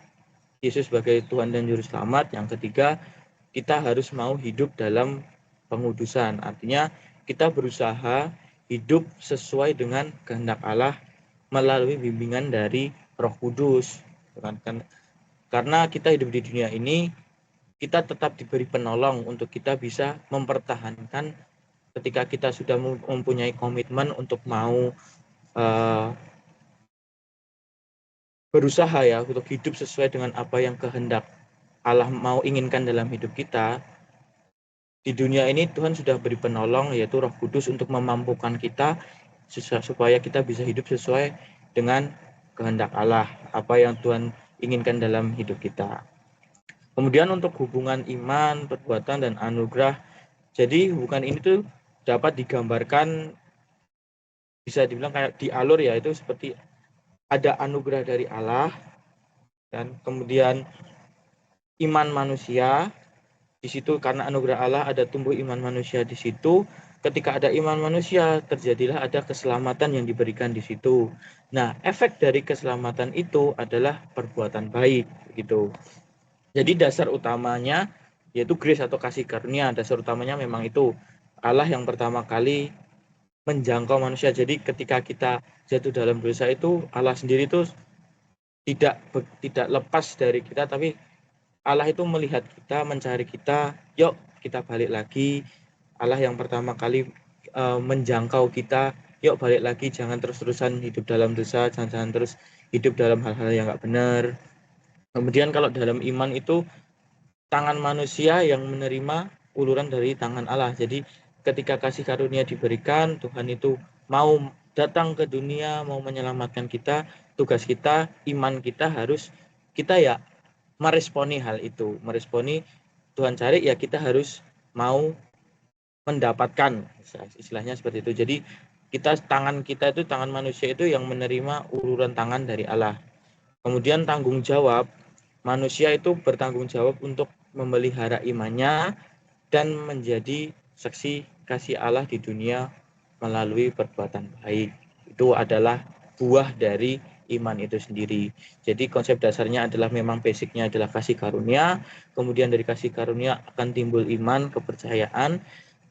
Yesus sebagai Tuhan dan Juru Selamat. Yang ketiga, kita harus mau hidup dalam pengudusan. Artinya kita berusaha hidup sesuai dengan kehendak Allah melalui bimbingan dari Roh Kudus. Karena kita hidup di dunia ini, kita tetap diberi penolong untuk kita bisa mempertahankan ketika kita sudah mempunyai komitmen untuk mau berusaha ya untuk hidup sesuai dengan apa yang kehendak Allah mau inginkan dalam hidup kita. Di dunia ini Tuhan sudah beri penolong yaitu Roh Kudus untuk memampukan kita supaya kita bisa hidup sesuai dengan kehendak Allah, apa yang Tuhan inginkan dalam hidup kita. Kemudian untuk hubungan iman, perbuatan, dan anugerah, jadi hubungan ini tuh dapat digambarkan bisa dibilang kayak di alur ya, itu seperti ada anugerah dari Allah dan kemudian iman manusia di situ, karena anugerah Allah ada tumbuh iman manusia di situ. Ketika ada iman manusia, terjadilah ada keselamatan yang diberikan di situ. Nah, efek dari keselamatan itu adalah perbuatan baik gitu. Jadi dasar utamanya yaitu grace atau kasih karunia. Dasar utamanya memang itu Allah yang pertama kali menjangkau manusia. Jadi ketika kita jatuh dalam dosa itu, Allah sendiri itu tidak lepas dari kita, tapi Allah itu melihat kita, mencari kita, yuk kita balik lagi. Allah yang pertama kali menjangkau kita, yuk balik lagi, jangan terus-terusan hidup dalam dosa, jangan terus hidup dalam hal-hal yang nggak benar. Kemudian kalau dalam iman itu, tangan manusia yang menerima uluran dari tangan Allah. Jadi ketika kasih karunia diberikan, Tuhan itu mau datang ke dunia, mau menyelamatkan kita, tugas kita, iman kita harus kita ya meresponi hal itu. Meresponi Tuhan cari, ya kita harus mau mendapatkan, istilahnya seperti itu. Jadi tangan kita itu, tangan manusia itu yang menerima uluran tangan dari Allah. Kemudian tanggung jawab, manusia itu bertanggung jawab untuk memelihara imannya dan menjadi saksi kasih Allah di dunia melalui perbuatan baik. Itu adalah buah dari iman itu sendiri. Jadi konsep dasarnya adalah memang basicnya adalah kasih karunia, kemudian dari kasih karunia akan timbul iman, kepercayaan.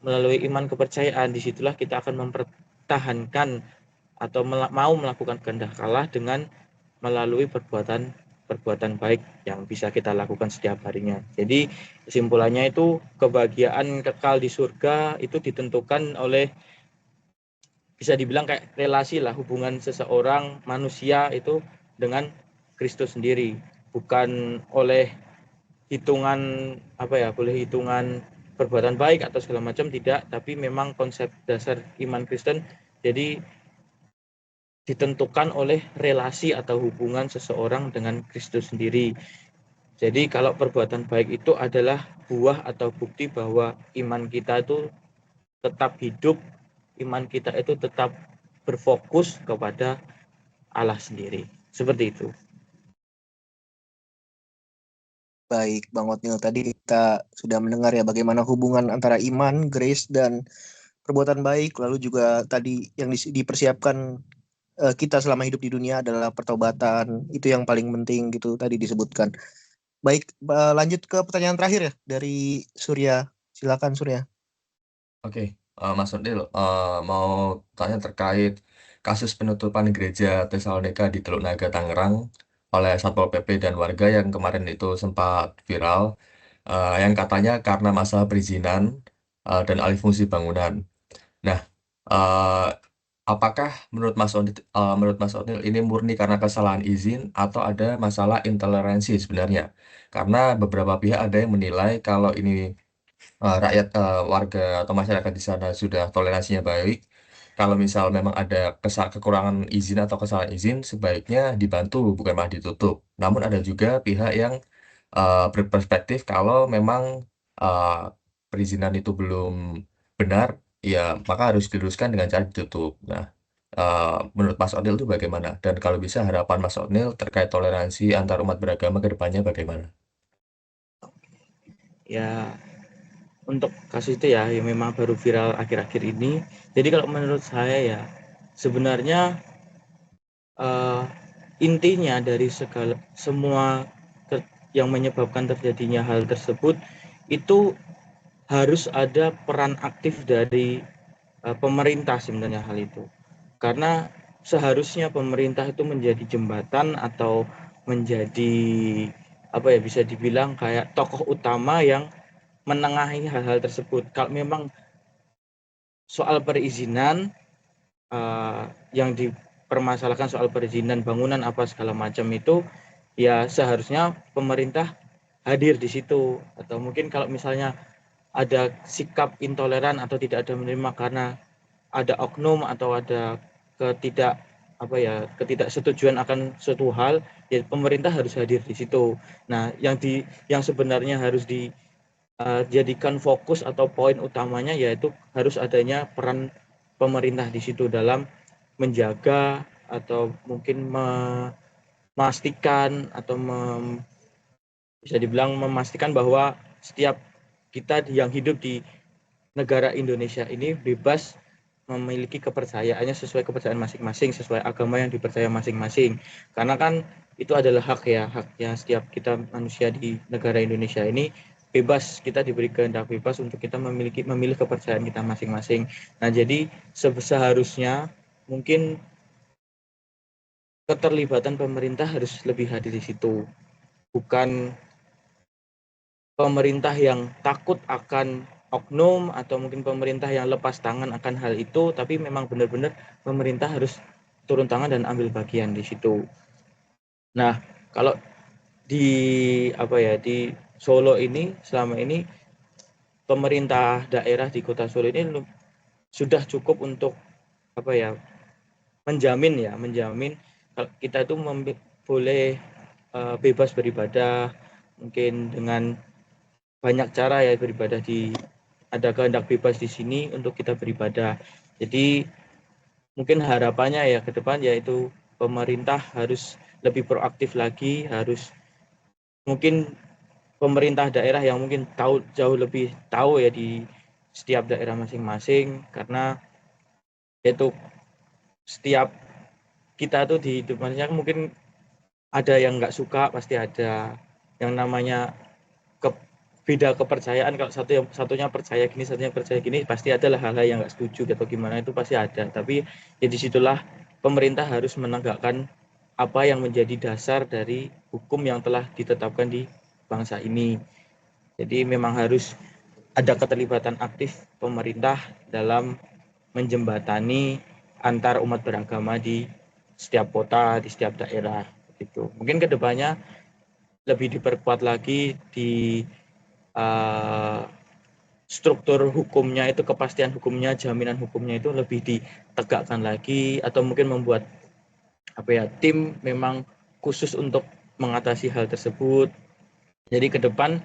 Melalui iman kepercayaan, disitulah kita akan mempertahankan atau mau melakukan kehendak Allah dengan melalui perbuatan baik yang bisa kita lakukan setiap harinya. Jadi kesimpulannya itu kebahagiaan kekal di surga itu ditentukan oleh, bisa dibilang kayak relasi lah, hubungan seseorang manusia itu dengan Kristus sendiri, bukan oleh hitungan boleh hitungan perbuatan baik atau segala macam, tidak, tapi memang konsep dasar iman Kristen jadi ditentukan oleh relasi atau hubungan seseorang dengan Kristus sendiri. Jadi kalau perbuatan baik itu adalah buah atau bukti bahwa iman kita itu tetap hidup, iman kita itu tetap berfokus kepada Allah sendiri. Seperti itu. Baik, Bang Otnil, tadi kita sudah mendengar ya bagaimana hubungan antara iman, grace, dan perbuatan baik. Lalu juga tadi yang dipersiapkan kita selama hidup di dunia adalah pertobatan. Itu yang paling penting gitu tadi disebutkan. Baik, lanjut ke pertanyaan terakhir ya dari Surya. Silakan Surya. Oke, Mas Odil, mau tanya terkait kasus penutupan gereja Tesalonika di Teluk Naga, Tangerang oleh Satpol PP dan warga yang kemarin itu sempat viral, yang katanya karena masalah perizinan dan alih fungsi bangunan. Nah, eh, apakah menurut Mas Odil ini murni karena kesalahan izin atau ada masalah intoleransi sebenarnya? Karena beberapa pihak ada yang menilai kalau ini warga atau masyarakat di sana sudah toleransinya baik. Kalau misal memang ada kekurangan izin atau kesalahan izin, sebaiknya dibantu bukan malah ditutup. Namun ada juga pihak yang berperspektif kalau memang uh, perizinan itu belum benar, ya maka harus diluruskan dengan cara ditutup. Nah, menurut Mas Onil itu bagaimana? Dan kalau bisa harapan Mas Onil terkait toleransi antar umat beragama ke depannya bagaimana? Ya, untuk kasus itu ya yang memang baru viral akhir-akhir ini. Jadi kalau menurut saya ya sebenarnya intinya dari semua yang menyebabkan terjadinya hal tersebut itu harus ada peran aktif dari pemerintah sebenarnya hal itu. Karena seharusnya pemerintah itu menjadi jembatan atau menjadi apa ya, bisa dibilang kayak tokoh utama yang menengahi hal-hal tersebut. Kalau memang soal perizinan yang dipermasalahkan soal perizinan bangunan apa segala macam itu, ya seharusnya pemerintah hadir di situ. Atau mungkin kalau misalnya ada sikap intoleran atau tidak ada menerima karena ada oknum atau ada ketidaksetujuan akan suatu hal, ya pemerintah harus hadir di situ. Nah, yang sebenarnya harus dijadikan fokus atau poin utamanya yaitu harus adanya peran pemerintah di situ dalam menjaga atau mungkin memastikan atau bisa dibilang memastikan bahwa setiap kita yang hidup di negara Indonesia ini bebas memiliki kepercayaannya sesuai kepercayaan masing-masing, sesuai agama yang dipercaya masing-masing. Karena kan itu adalah haknya setiap kita manusia di negara Indonesia ini, bebas, kita diberi kehendak bebas untuk kita memilih kepercayaan kita masing-masing. Nah, jadi seharusnya mungkin keterlibatan pemerintah harus lebih hadir di situ. Bukan pemerintah yang takut akan oknum atau mungkin pemerintah yang lepas tangan akan hal itu, tapi memang benar-benar pemerintah harus turun tangan dan ambil bagian di situ. Nah, kalau di Solo ini selama ini pemerintah daerah di Kota Solo ini sudah cukup untuk menjamin kalau kita itu boleh bebas beribadah, mungkin dengan banyak cara ya beribadah, ada kehendak bebas di sini untuk kita beribadah. Jadi mungkin harapannya ya ke depan yaitu pemerintah harus lebih proaktif lagi, harus mungkin pemerintah daerah yang mungkin jauh lebih tahu ya di setiap daerah masing-masing, karena itu setiap kita tuh di hidup manusia mungkin ada yang nggak suka, pasti ada yang namanya beda kepercayaan. Kalau satunya percaya gini, satunya percaya gini, pasti ada hal-hal yang nggak setuju atau gimana, itu pasti ada. Tapi ya disitulah pemerintah harus menegakkan apa yang menjadi dasar dari hukum yang telah ditetapkan di bangsa ini. Jadi memang harus ada keterlibatan aktif pemerintah dalam menjembatani antar umat beragama di setiap kota, di setiap daerah. Gitu. Mungkin kedepannya lebih diperkuat lagi di struktur hukumnya itu, kepastian hukumnya, jaminan hukumnya itu lebih ditegakkan lagi, atau mungkin membuat tim memang khusus untuk mengatasi hal tersebut. Jadi ke depan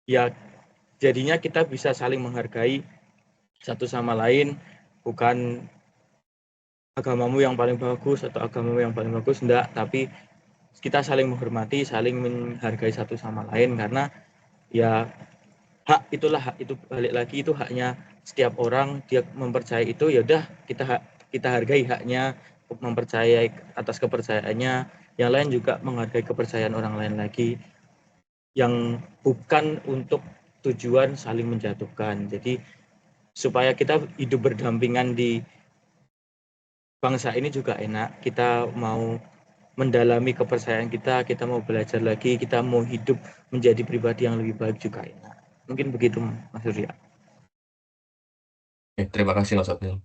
ya jadinya kita bisa saling menghargai satu sama lain, bukan agamamu yang paling bagus atau agamamu yang paling bagus, enggak, tapi kita saling menghormati, saling menghargai satu sama lain, karena ya hak itu balik lagi, itu haknya setiap orang, dia mempercayai itu, ya udah kita hargai haknya, mempercayai atas kepercayaannya, yang lain juga menghargai kepercayaan orang lain lagi, yang bukan untuk tujuan saling menjatuhkan. Jadi supaya kita hidup berdampingan di bangsa ini juga enak. Kita mau mendalami kepercayaan kita mau belajar lagi, kita mau hidup menjadi pribadi yang lebih baik juga enak. Mungkin begitu, Mas Surya. Terima kasih Mas Otnil.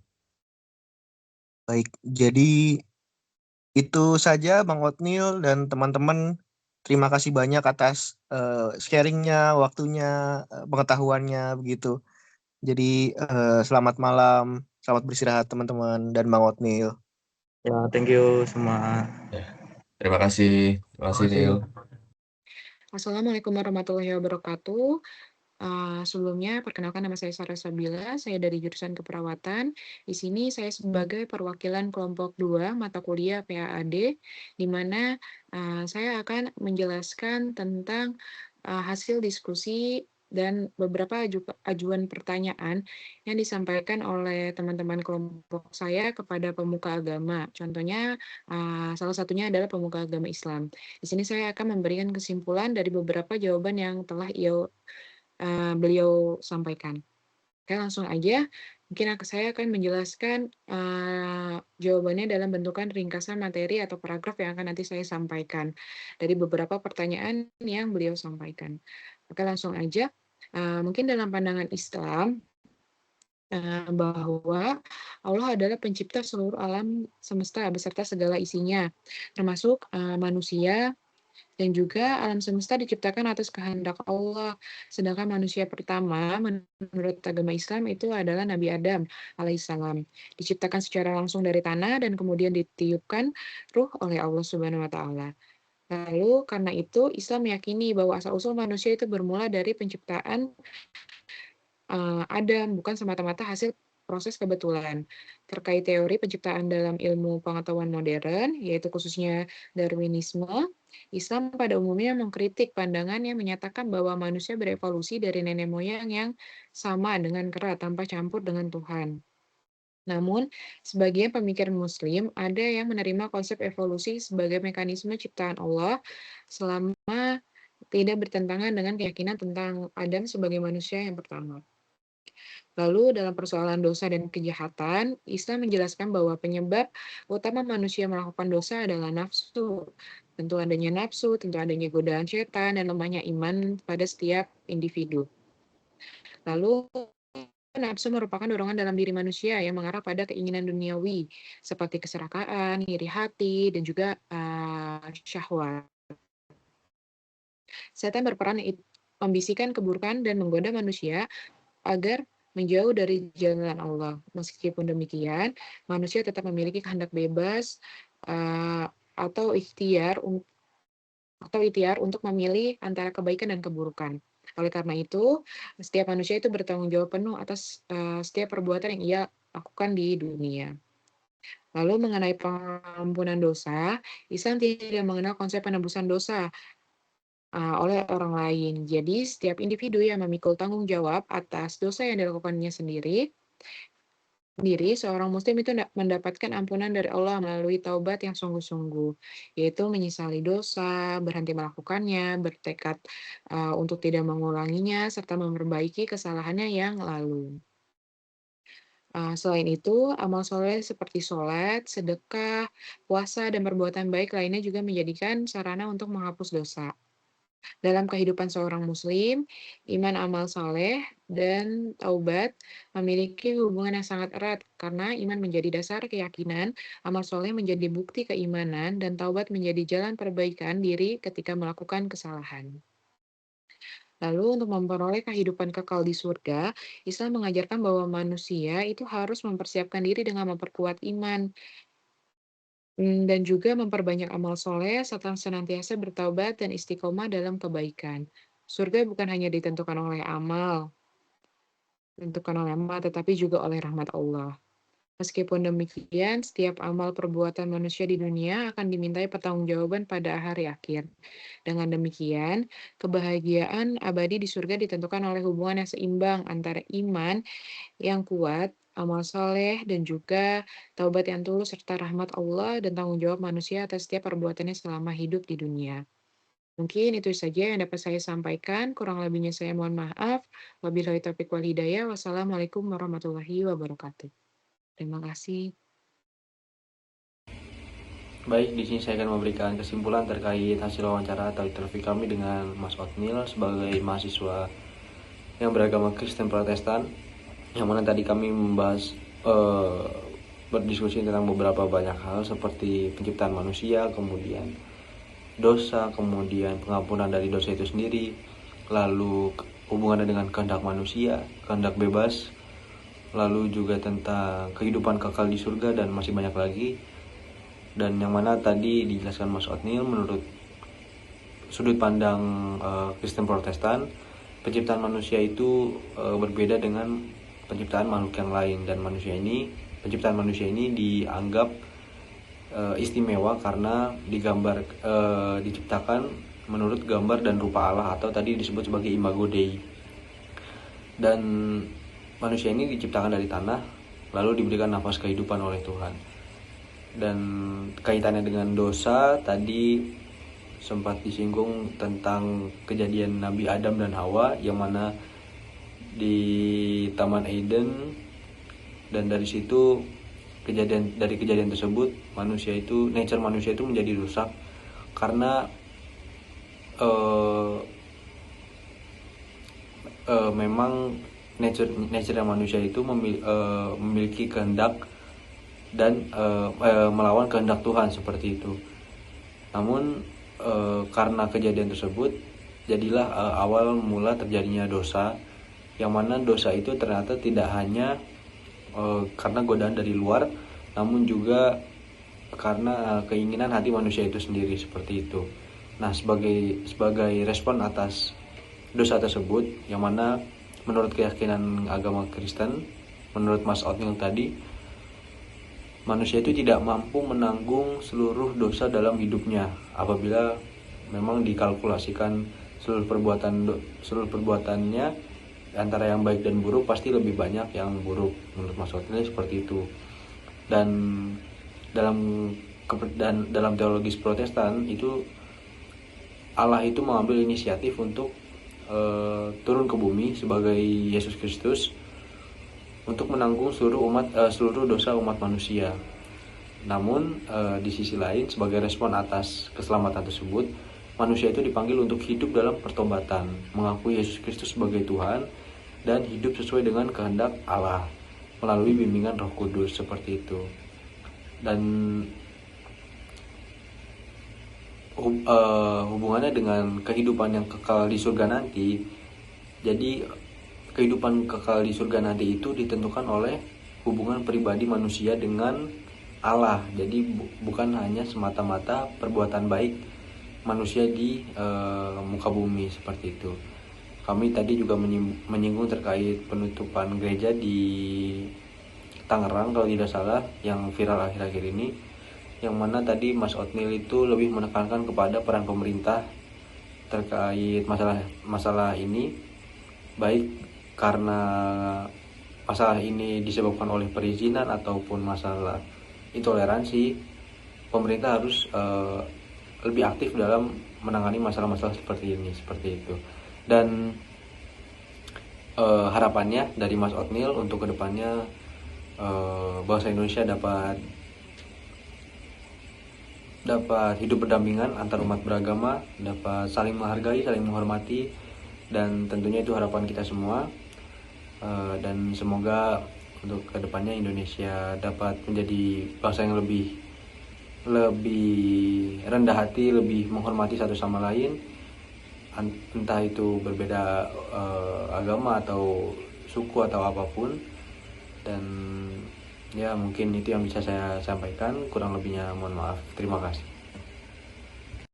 Baik, jadi itu saja Bang Otnil dan teman-teman. Terima kasih banyak atas sharingnya, waktunya, pengetahuannya begitu. Jadi selamat malam, selamat beristirahat teman-teman dan Bang Otnil. Ya, thank you semua. Terima kasih Nil. Assalamualaikum warahmatullahi wabarakatuh. Sebelumnya, perkenalkan nama saya Sarah Sabila, saya dari jurusan keperawatan. Di sini saya sebagai perwakilan kelompok 2 mata kuliah PAAD, di mana saya akan menjelaskan tentang hasil diskusi dan beberapa ajuan pertanyaan yang disampaikan oleh teman-teman kelompok saya kepada pemuka agama. Contohnya, salah satunya adalah pemuka agama Islam. Di sini saya akan memberikan kesimpulan dari beberapa jawaban yang telah beliau sampaikan. Oke, langsung aja. Mungkin saya akan menjelaskan jawabannya dalam bentukan ringkasan materi atau paragraf yang akan nanti saya sampaikan dari beberapa pertanyaan yang beliau sampaikan. Oke, langsung aja. Mungkin dalam pandangan Islam, bahwa Allah adalah pencipta seluruh alam semesta beserta segala isinya, termasuk manusia, dan juga alam semesta diciptakan atas kehendak Allah. Sedangkan manusia pertama menurut agama Islam itu adalah Nabi Adam alaihissalam. Diciptakan secara langsung dari tanah dan kemudian ditiupkan ruh oleh Allah Subhanahu wa taala. Lalu karena itu Islam meyakini bahwa asal-usul manusia itu bermula dari penciptaan Adam, bukan semata-mata hasil proses kebetulan. Terkait teori penciptaan dalam ilmu pengetahuan modern, yaitu khususnya Darwinisme, Islam pada umumnya mengkritik pandangan yang menyatakan bahwa manusia berevolusi dari nenek moyang yang sama dengan kera tanpa campur dengan Tuhan. Namun, sebagian pemikiran Muslim ada yang menerima konsep evolusi sebagai mekanisme ciptaan Allah selama tidak bertentangan dengan keyakinan tentang Adam sebagai manusia yang pertama. Lalu dalam persoalan dosa dan kejahatan, Islam menjelaskan bahwa penyebab utama manusia melakukan dosa adalah nafsu. Tentu adanya nafsu, tentu adanya godaan setan, dan lemahnya iman pada setiap individu. Lalu nafsu merupakan dorongan dalam diri manusia yang mengarah pada keinginan duniawi, seperti keserakahan, iri hati, dan juga syahwat. Setan berperan membisikkan keburukan dan menggoda manusia agar menjauh dari jalan Allah. Meskipun demikian, manusia tetap memiliki kehendak bebas atau ikhtiar untuk memilih antara kebaikan dan keburukan. Oleh karena itu, setiap manusia itu bertanggung jawab penuh atas setiap perbuatan yang ia lakukan di dunia. Lalu mengenai pengampunan dosa, Islam tidak mengenal konsep penebusan dosa oleh orang lain. Jadi, setiap individu yang memikul tanggung jawab atas dosa yang dilakukannya sendiri, seorang muslim itu mendapatkan ampunan dari Allah melalui taubat yang sungguh-sungguh, yaitu menyesali dosa, berhenti melakukannya, bertekad untuk tidak mengulanginya, serta memperbaiki kesalahannya yang lalu. Selain itu, amal soleh seperti sholat, sedekah, puasa, dan perbuatan baik lainnya juga menjadikan sarana untuk menghapus dosa. Dalam kehidupan seorang muslim, iman, amal saleh, dan taubat memiliki hubungan yang sangat erat karena iman menjadi dasar keyakinan, amal soleh menjadi bukti keimanan, dan taubat menjadi jalan perbaikan diri ketika melakukan kesalahan. Lalu untuk memperoleh kehidupan kekal di surga, Islam mengajarkan bahwa manusia itu harus mempersiapkan diri dengan memperkuat iman, dan juga memperbanyak amal soleh serta senantiasa bertaubat dan istiqomah dalam kebaikan. Surga bukan hanya ditentukan oleh amal, tetapi juga oleh rahmat Allah. Meskipun demikian, setiap amal perbuatan manusia di dunia akan dimintai pertanggungjawaban pada hari akhir. Dengan demikian, kebahagiaan abadi di surga ditentukan oleh hubungan yang seimbang antara iman yang kuat, amal soleh, dan juga taubat yang tulus serta rahmat Allah dan tanggung jawab manusia atas setiap perbuatannya selama hidup di dunia. Mungkin itu saja yang dapat saya sampaikan. Kurang lebihnya saya mohon maaf. Wabillahi taufiq wal hidayah. Wassalamualaikum warahmatullahi wabarakatuh. Terima kasih. Baik, di sini saya akan memberikan kesimpulan terkait hasil wawancara atau interview kami dengan Mas Otnil sebagai mahasiswa yang beragama Kristen Protestan, yang mana tadi kami membahas berdiskusi tentang beberapa banyak hal seperti penciptaan manusia, kemudian dosa, kemudian pengampunan dari dosa itu sendiri, lalu hubungannya dengan kehendak manusia, kehendak bebas, lalu juga tentang kehidupan kekal di surga, dan masih banyak lagi. Dan yang mana tadi dijelaskan Mas Otnil, menurut sudut pandang Kristen Protestan, penciptaan manusia itu berbeda dengan penciptaan makhluk yang lain, dan penciptaan manusia ini dianggap istimewa karena diciptakan menurut gambar dan rupa Allah, atau tadi disebut sebagai imago Dei. Dan manusia ini diciptakan dari tanah, lalu diberikan nafas kehidupan oleh Tuhan. Dan kaitannya dengan dosa tadi sempat disinggung tentang kejadian Nabi Adam dan Hawa, yang mana di Taman Eden, dan dari situ kejadian tersebut nature manusia itu menjadi rusak karena memang nature manusia itu memiliki kehendak dan melawan kehendak Tuhan seperti itu. Namun karena kejadian tersebut jadilah awal mula terjadinya dosa, yang mana dosa itu ternyata tidak hanya karena godaan dari luar, namun juga karena keinginan hati manusia itu sendiri seperti itu. Nah, sebagai respon atas dosa tersebut, yang mana menurut keyakinan agama Kristen, menurut Mas Otnil tadi, manusia itu tidak mampu menanggung seluruh dosa dalam hidupnya apabila memang dikalkulasikan seluruh perbuatannya antara yang baik dan buruk, pasti lebih banyak yang buruk menurut Mas Otnil seperti itu. Dan dalam teologis Protestan itu Allah itu mengambil inisiatif untuk turun ke bumi sebagai Yesus Kristus untuk menanggung seluruh dosa umat manusia. Namun di sisi lain, sebagai respon atas keselamatan tersebut, manusia itu dipanggil untuk hidup dalam pertobatan, mengakui Yesus Kristus sebagai Tuhan, dan hidup sesuai dengan kehendak Allah melalui bimbingan Roh Kudus seperti itu. Dan hubungannya dengan kehidupan yang kekal di surga nanti, jadi kehidupan kekal di surga nanti itu ditentukan oleh hubungan pribadi manusia dengan Allah. Jadi bukan hanya semata-mata perbuatan baik manusia di muka bumi seperti itu. Kami tadi juga menyinggung terkait penutupan gereja di Tangerang kalau tidak salah, yang viral akhir-akhir ini, yang mana tadi Mas Otnil itu lebih menekankan kepada peran pemerintah terkait masalah ini, baik karena masalah ini disebabkan oleh perizinan ataupun masalah intoleransi, pemerintah harus lebih aktif dalam menangani masalah-masalah seperti ini, seperti itu. Dan harapannya dari Mas Otnil untuk kedepannya bangsa Indonesia dapat hidup berdampingan antar umat beragama, dapat saling menghargai, saling menghormati, dan tentunya itu harapan kita semua. Dan semoga untuk kedepannya Indonesia dapat menjadi bangsa yang lebih rendah hati, lebih menghormati satu sama lain, entah itu berbeda agama atau suku atau apapun. Dan ya mungkin itu yang bisa saya sampaikan, kurang lebihnya mohon maaf. Terima kasih.